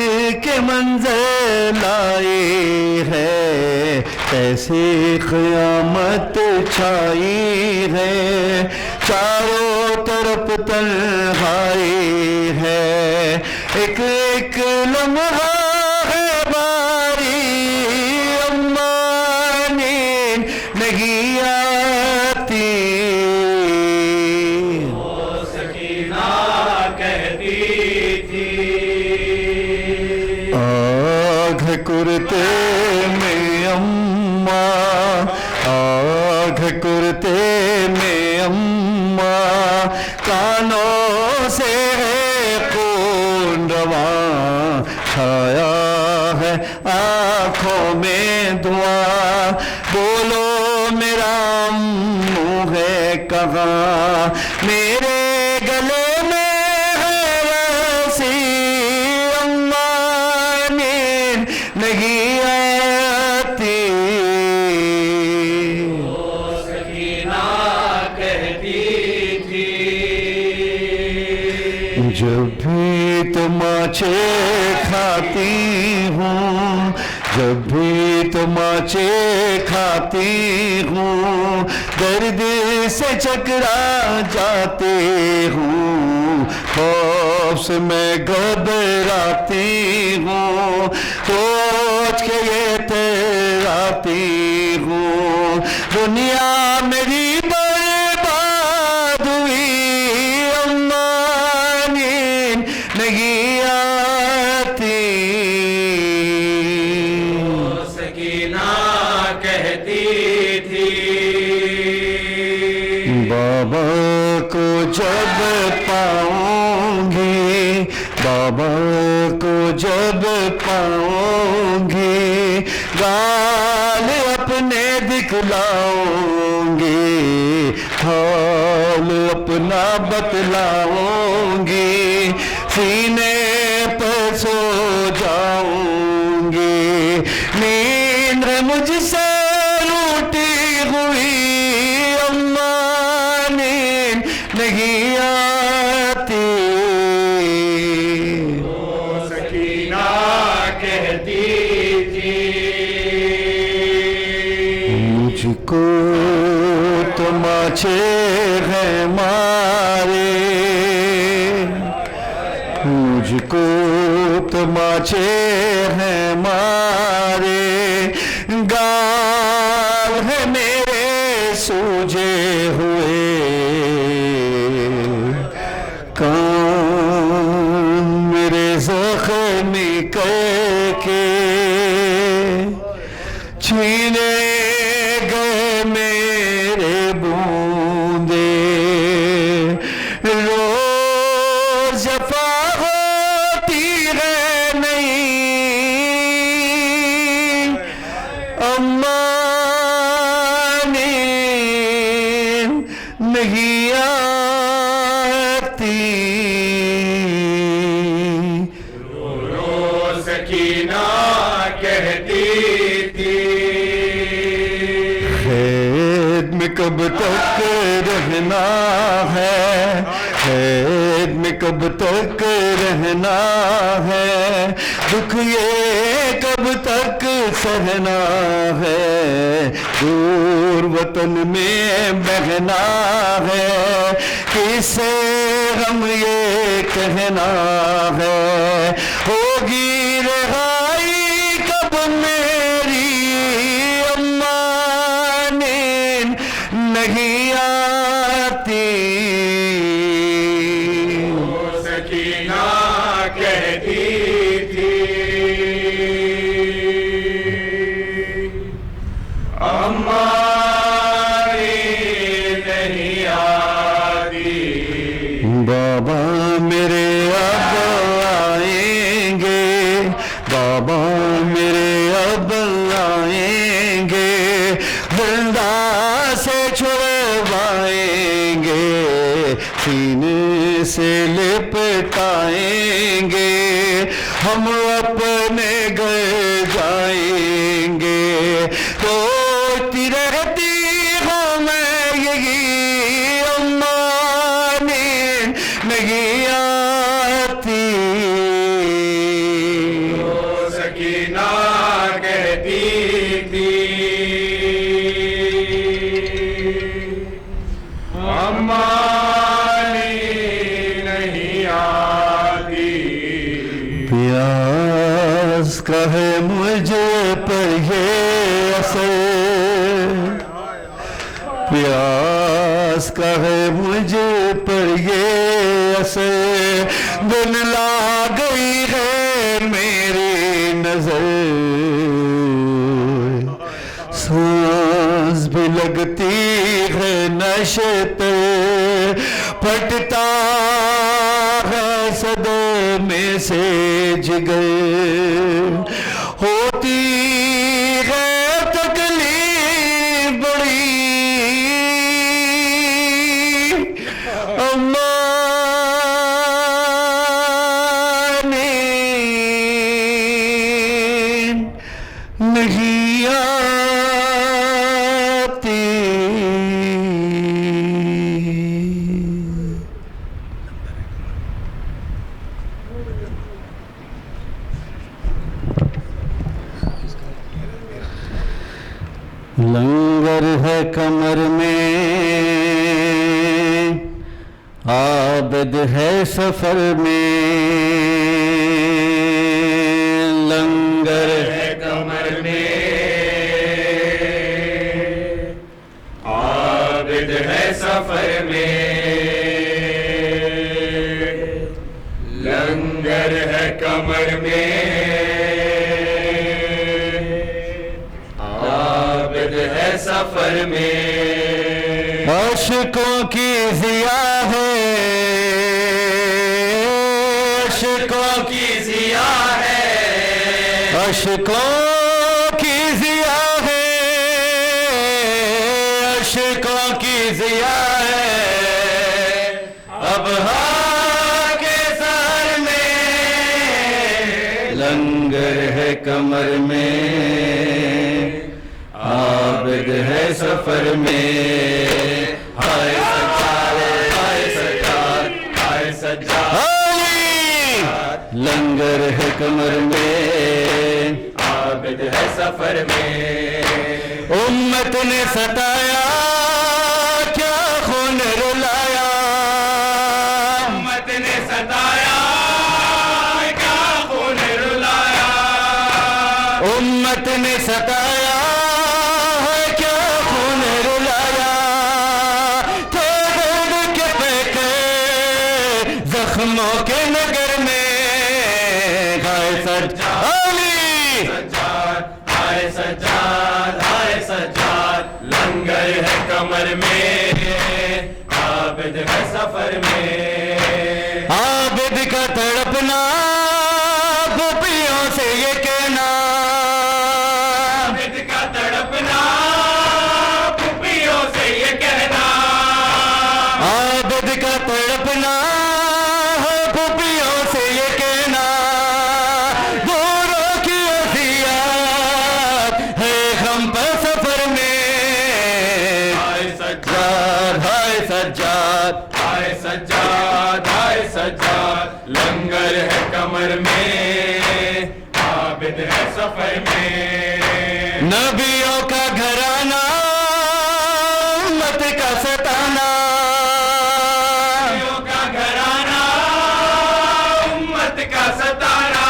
के मंजर लाई है ऐसी क़यामत छाई है चारों तरफ तन्हाई है एक एक लम्हा है बारी अम्मा नींद नहीं आती सकीना कहती थी आग कुर्ते में अम्मा आग कुर्ते में अम्मा कानों से खून रवा छाया है आँखों में धुआं बोलो मेरा मुँह है कहाँ मेरे गले में है वैसी अम्मा नींद नहीं आती सकीना कहती थी जब भी तमाचे खाती हूँ जब भी तमाचे खाती हूँ, दर्द से चकरा जाते हूँ, खौफ से मैं घबराती हूँ, सोच के ये तराती हूँ, दुनिया मेरी बर्बाद हुई, अम्मा नींद नहीं आती। सकीना कहती थी बाबा को जब पाऊंगी, बाबा को जब पाऊंगी, गाल अपने दिखलाऊंगी, हाल अपना बतलाऊंगी, सीने पर सो जाऊंगी, नींद मुझसे रूठी हुई, अम्मा नींद नहीं आती। सकीना कहती थी मुझको तमाचे हैं मारे, मुझको तमाचे हैं मारे, गाल है मेरे सूजे हुए, कान मेरे जख्मी करके छीने गए मेरे बूंदे, रोज जफा होती है नहीं, अम्मा नींद नहीं आती। सकीना कहती थी खेत में कब तक रहना है, खेत में कब तक रहना है, दुख ये कब तक सहना है, दूर वतन में बहना है, किसे हम ये कहना है, होगी रहाई कब मेरी, अम्मा नींद नहीं आती। सकीना कहती थी अम्मा नींद नहीं आती। बाबा मेरे अब आएंगे, बाबा मेरे अब आएंगे, जिंदा से छुड़वाएंगे, सीने से लिपटाएंगे, हम अपने घर जाएंगे, रोती रहती हूँ मैं यही, अम्मा नींद नहीं आती। सकीना कहती थी अम्मा नींद नहीं आती। प्यास का है मुझे पर ये असर, प्यास का है मुझे पर ये असर, दिन ला गई है मेरी नजर, सांस भी लगती है नशे फटता है सदमे से जिगर, होती है तकलीफ बड़ी, अम्मा नींद नहीं आती। लंगर है कमर में, आबिद है सफर में। लंगर है कमर में, आबिद है सफर में। लंगर है कमर में, आबिद है सफर में। आशिकों की जिया है, आशिकों की जिया है, आशिकों की जिया है, आशिकों की जिया है। अब हाँ के सर में लंगर है कमर में, आबिद है सफर में। हाय सज्जाद, हाय सज्जाद, हाय सज्जाद। लंगर है कमर में, आबिद है सफर में। उम्मत ने सताया क्या खून रुलाया, उम्मत ने सताया क्या खून रुलाया। उम्मत ने सताया है क्या खून रुलाया। थे दर्द के पैके जख्मों के नगर में। हाय सज्जाद, सज्जाद, हाय सज्जाद, हाय सज्जाद। लंगर है कमर में, आबिद है सफर में। आबिद का तड़पना गोपियों से ये कहना, आबिद का तड़पना पुपियों से ये कहना। आबिद का तड़पना है गोपियों से ये कहना। गोरों की अज़ियत है हम पर सफर में। हाय सज्जाद, हाय सज्जाद, हाय सज्जाद, हाय सज्जाद। लंगर है कमर में, आबिद है सफर में। नबियों का घराना उम्मत का सताना। नबियों का घराना उम्मत का सताना।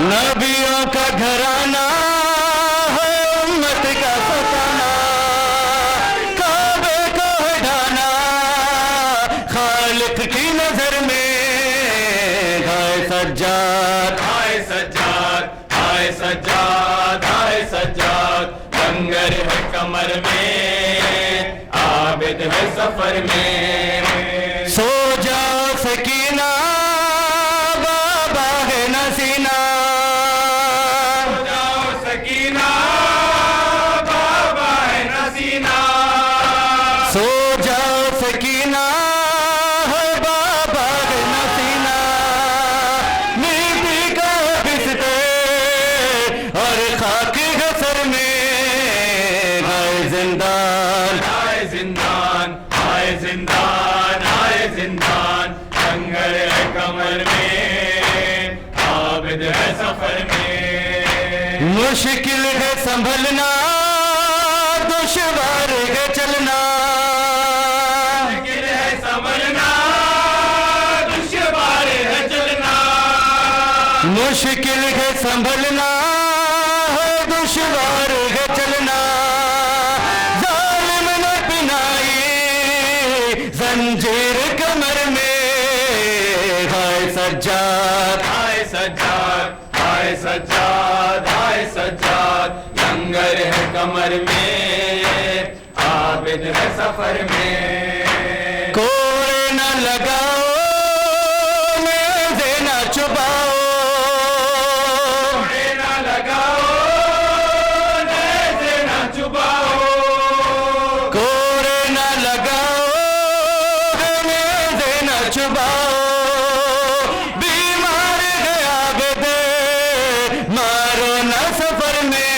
नबियों का घराना है उम्मत का सताना। काबे को हटाना खालिक की नजर में। हाय सज्जाद, हाय सज्जाद, हाय सज्जाद, हाय सज्जाद। लंगर है कमर में, आबिद है सफर में। सो जाओ सकीना बाबा है नसीना। जाओ सकीना, बाबा है नसीना। सो जाओ सकीना है बाबा है नसीना। नीति का बिस्ते और खाक है सर में। हाय जिंदान, हाय जिंदान, हाय जिंदान, हाय जिंदान। लंगर है कमर में, आबिद है सफर में। मुश्किल है संभलना दुश्वार है चलना। मुश्किल है संभलना, दुश्वार है चलना। मुश्किल है संभलना है दुश्वार है चलना। जालिम ने पिनाई जंजीर कमर में। हाय सज्जाद, हाय सज्जाद, हाय सज्जाद, हाय सज्जाद। लंगर है कमर में, आबिद है सफर में। कोड़े न लगाओ मेज़े न छुपाओ। कोड़े ना लगाओ, नेज़े ना चुबाओ। कोड़े न लगाओ मेज़े न छुपाओ। बीमार है आबिद मारो न सफर में।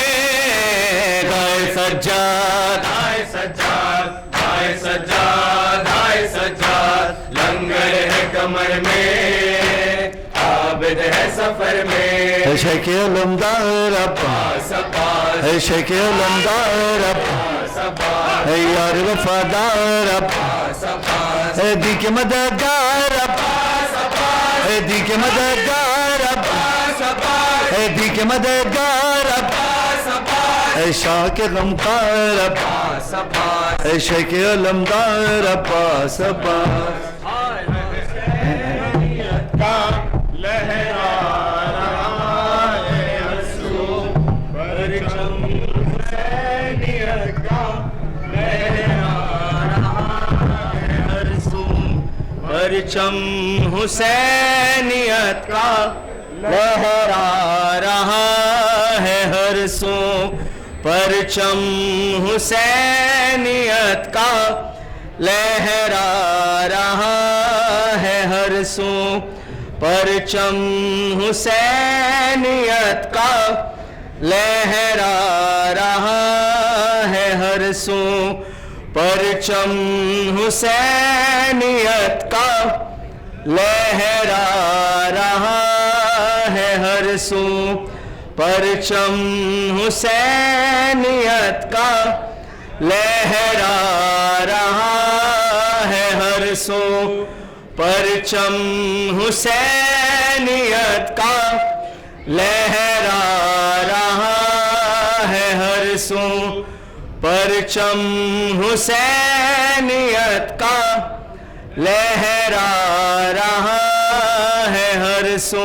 हाय सज्जाद, हाय सज्जाद, हाय सज्जाद, हाय सज्जाद। लंगर है कमर में, आबिद है सफर में। शेख अलमदार अब्बास शेख अलमदार अब्बास यार वफादार अब्बास दी के मददगार अब्बास दी के मददगार अब्बास दी के मददगार अब्बास शाह के गमखार अब्बास शेख अलमदार अब्बास अब्बास का लहरा रहा है रसूल परचम हुसैनियत का लहरा रहा है रसूल परचम हुसैनियत का लहरा रहा है हर सू परचम हुसैनियत का लहरा रहा है हर सू परचम हुसैनियत का लहरा रहा है हर सू परचम हुसैनियत का लहरा रहा है हर सू परचम हुसैनियत का लहरा रहा है हर सू परचम हुसैनियत का लहरा रहा है हर सू परचम हुसैनियत का लहरा रहा है हर सू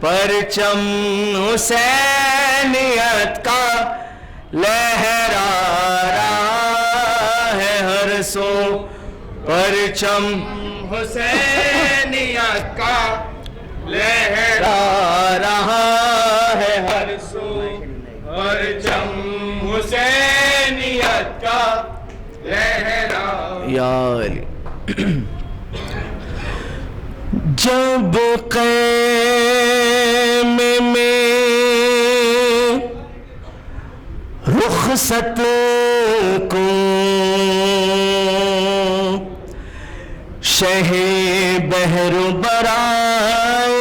परचम हुसैनियत का लहरा रहा है हर सू परचम हुसैनियत का लहरा रहा है हर सू परचम हुसैनियत का लहरा या अली जब क़ैम में रुखसत को शहे बहरु बराए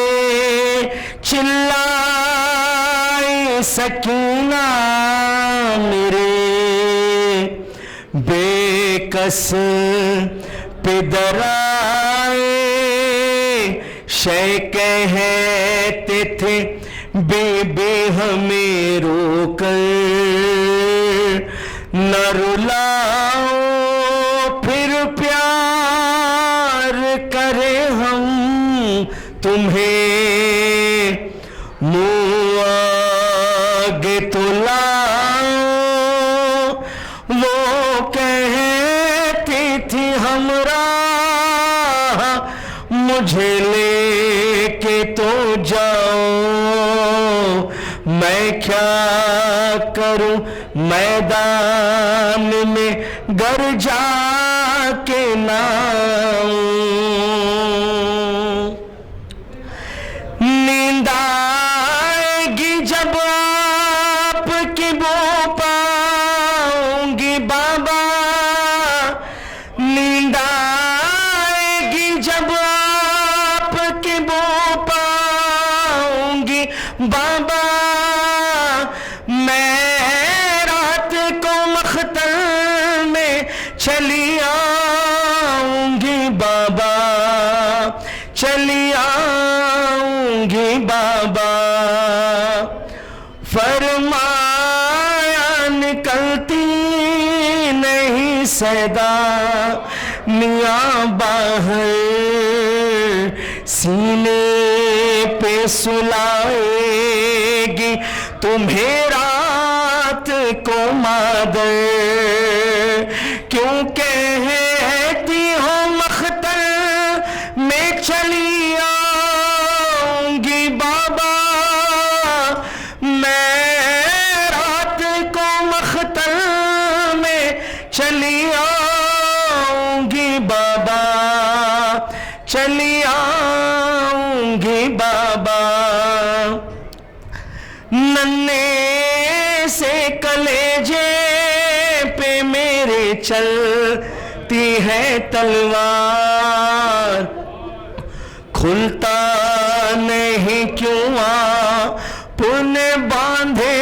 चिल्लाए सकीना मेरे बेकस पिदराए शे कहते थे बेबे हमें रोकर न रुलाओ फिर प्यार करे हम तुम्हें मुँह आगे तो लाओ वो कहती थी हमरा मुझे लेके तो जाओ मैं क्या करूं मैदान में घर जाके नाऊं नींद आएगी जब आपकी बो पाऊंगी बाबा नींद आएगी जब आपकी बो पाऊंगी बाबा मैं रात को मख्तल में चली आऊंगी बाबा चली आऊंगी बाबा फरमाया निकलती नहीं सदा मियाँ बाहर सीने पे सुलाएगी तुम्हें रात को मादर क्यों कहती हो मख्तल में चली आऊंगी बाबा मैं रात को मख्तल में चली आऊंगी बाबा चली आऊंगी बाबा नन्हे से कलेजे पे मेरे चलती है तलवार खुलता नहीं क्यों आपने बांधे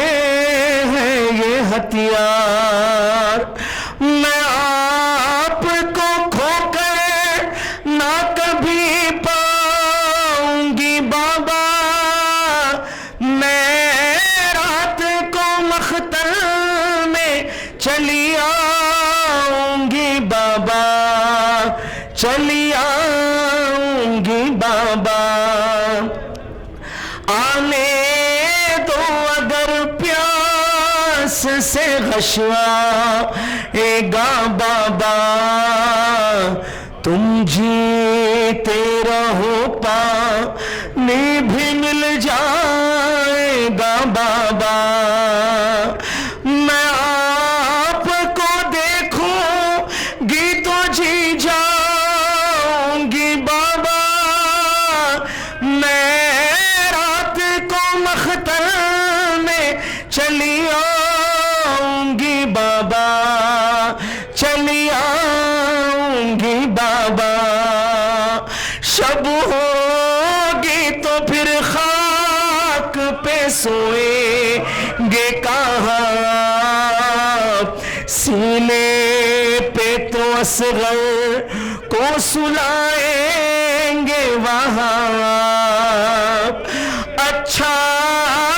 हैं ये हथियार। मैं आपको खोकर ना कभी पाऊंगी बाबा, मैं रात को मख्तर में चली आऊंगी बाबा, चली आऊंगी बाबा। आने दो अगर प्यास से गशवाएगा बाबा, तुम जीते रहो पानी भी मिल जाएगा बाबा। मैं आपको देखूंगी तो जी जाऊंगी बाबा, मैं रात को मख्तर में चली आऊंगी बाबा, चली आऊंगी बाबा। शब होगी तो फिर खाक पे सोएंगे कहाँ, सीने पे तो असगर को सुलाएंगे वहाँ। अच्छा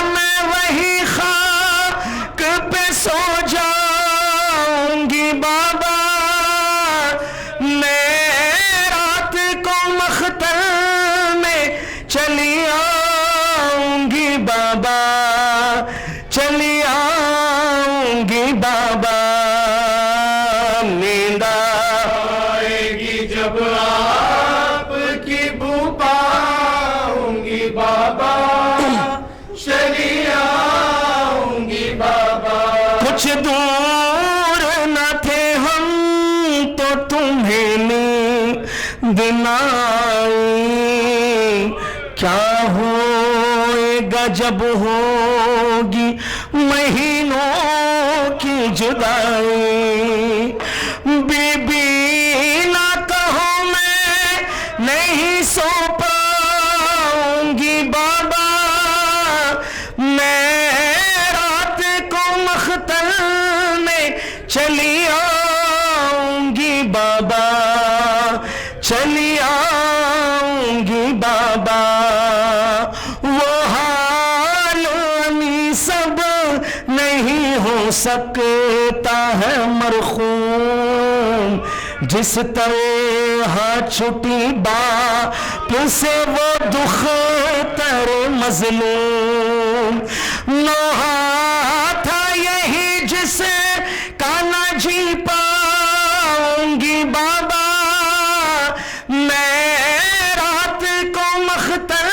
मैं वही खाक पे सो जाऊंगी बाबा, मैं रात को मख्तर में चली आऊंगी बाबा, चली आऊंगी बाबा। नींद आएगी जब आपकी बू पाऊंगी बाबा, चली आऊंगी बाबा। कुछ दूर न थे हम तो तुम्हें नींद न आई, क्या होएगा जब होगी महीनों की जुदाई। बीबी ना कहो मैं नहीं सो पाऊंगी बाबा, मैं रात को मख्तर में चली आऊंगी बाबा, चली आऊंगी बाबा। वो हाल अमी सब नहीं हो सकता है मरहूम, जिस तरह छुटी बाप से वो दुख तर मजलूम। नोहा था यही जिसे काना जी पाऊंगी बाबा, मैं रात को मख्तर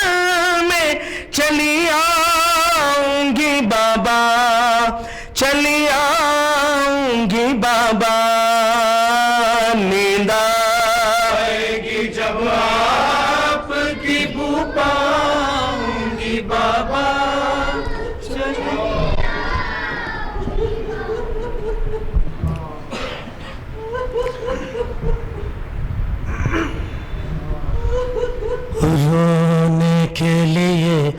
में चली आऊंगी बाबा, चली आऊंगी बाबा। नींद आएगी जब आपकी बू पाऊंगी बाबा, चली रोने के लिए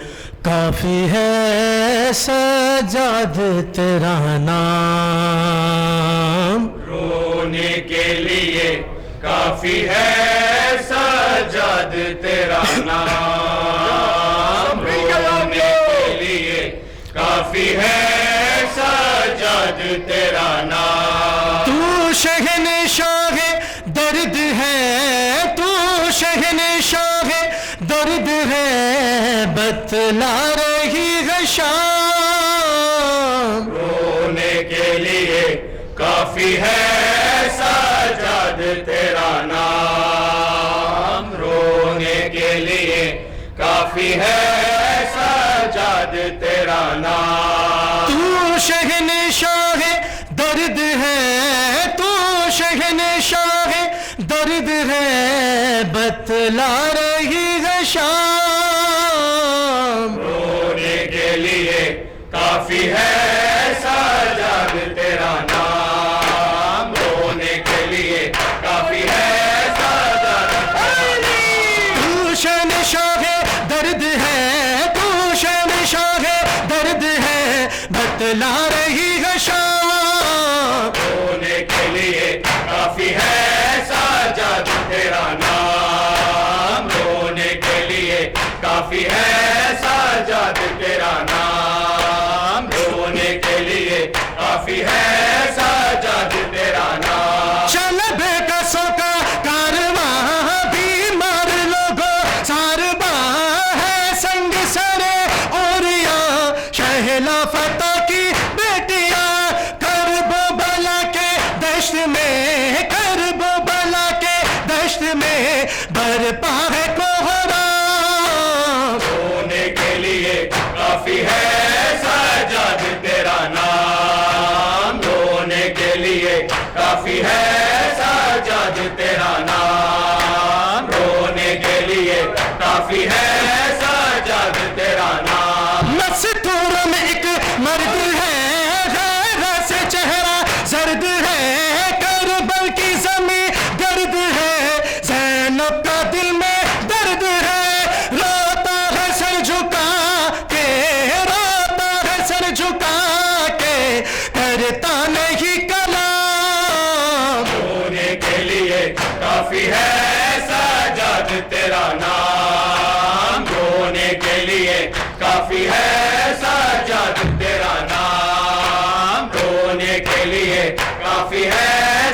काफी है सजाद तेरा नाम, रोने के लिए काफी है सजाद तेरा नाम। रोने के लिए काफी है सजाद तेरा नाम। तू शहनशाह दर्द है, तू शहनशाह दर्द है, बतला रही है शाम। रोने के लिए काफी है सजाद तेरा नाम। रोने के लिए काफी है सजाद तेरा नाम। तू शहनशाह दर्द है, तू शहनशाह दर्द है, बतला रही है शाम। रोने के लिए काफी है सजाद तेरा नाम। रोने के लिए काफी है सजाद तेरा नाम। तू शहनशाह दर्द है, होता नहीं कलाम। रोने के लिए काफी है सजाद तेरा नाम, रोने के लिए काफी है सजाद तेरा नाम, रोने के लिए काफी है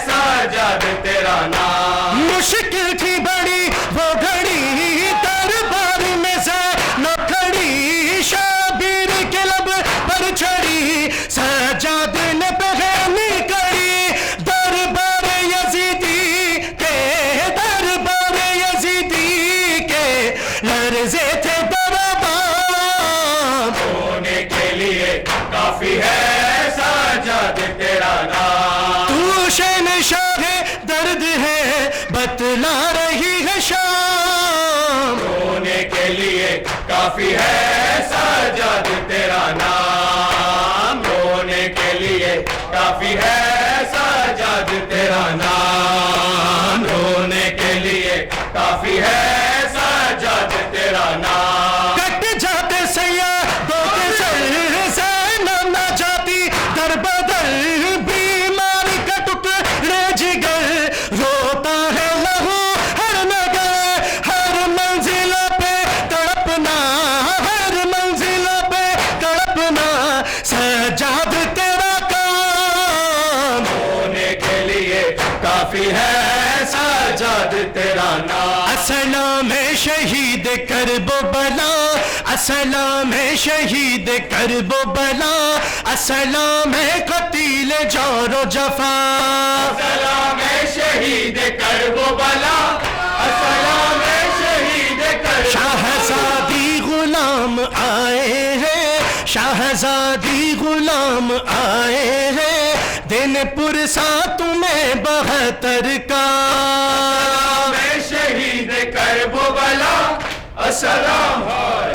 सजाद तेरा नाम। मुश्किल थी बड़ी वो घड़ी दरबार में से न खड़ी, शाबिर के लब पर चढ़ी सजाद ने पहनी कड़ी। दरबार यजीदी के लर्जे थे दरबार। रोने के लिए काफी है सजाद तेरा नाम, तू शहंशाह दर्द है बतला रही है शाम। रोने के लिए काफी है सजाद तेरा नाम, रोने के लिए काफी है सजाद तेरा नाम, रोने के लिए काफी है सजाद तेरा नाम। कट जाते सैयदों के सर ज़ैनब न जाती दर बदर, बीमारी का टुकड़े जिगर रोता है लहू हर नगर। हर मंजिल पे तड़पना, हर मंजिल पे तड़पना सजाद तेरा काम। रोने के लिए काफी है सजाद तेरा नाम। असलाम है शहीद करबो बला, असलाम है शहीद करबो बला, असलाम है कतील जोरो जफा। सलाम है शहीद करबो बला, सलाम है शहीद करबो। शाहजादी गुलाम आए हैं, शाहजादी गुलाम आए हैं, दिन पुरसा तुम्हें 72 का। सलाम है शहीद करबो बला, असलाम है।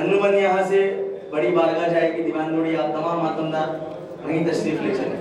अनुबंध यहाँ से बड़ी बारगाह जाएगी दीवान नूरी। आप तमाम मातमदार वहीं तशरीफ ले चलें।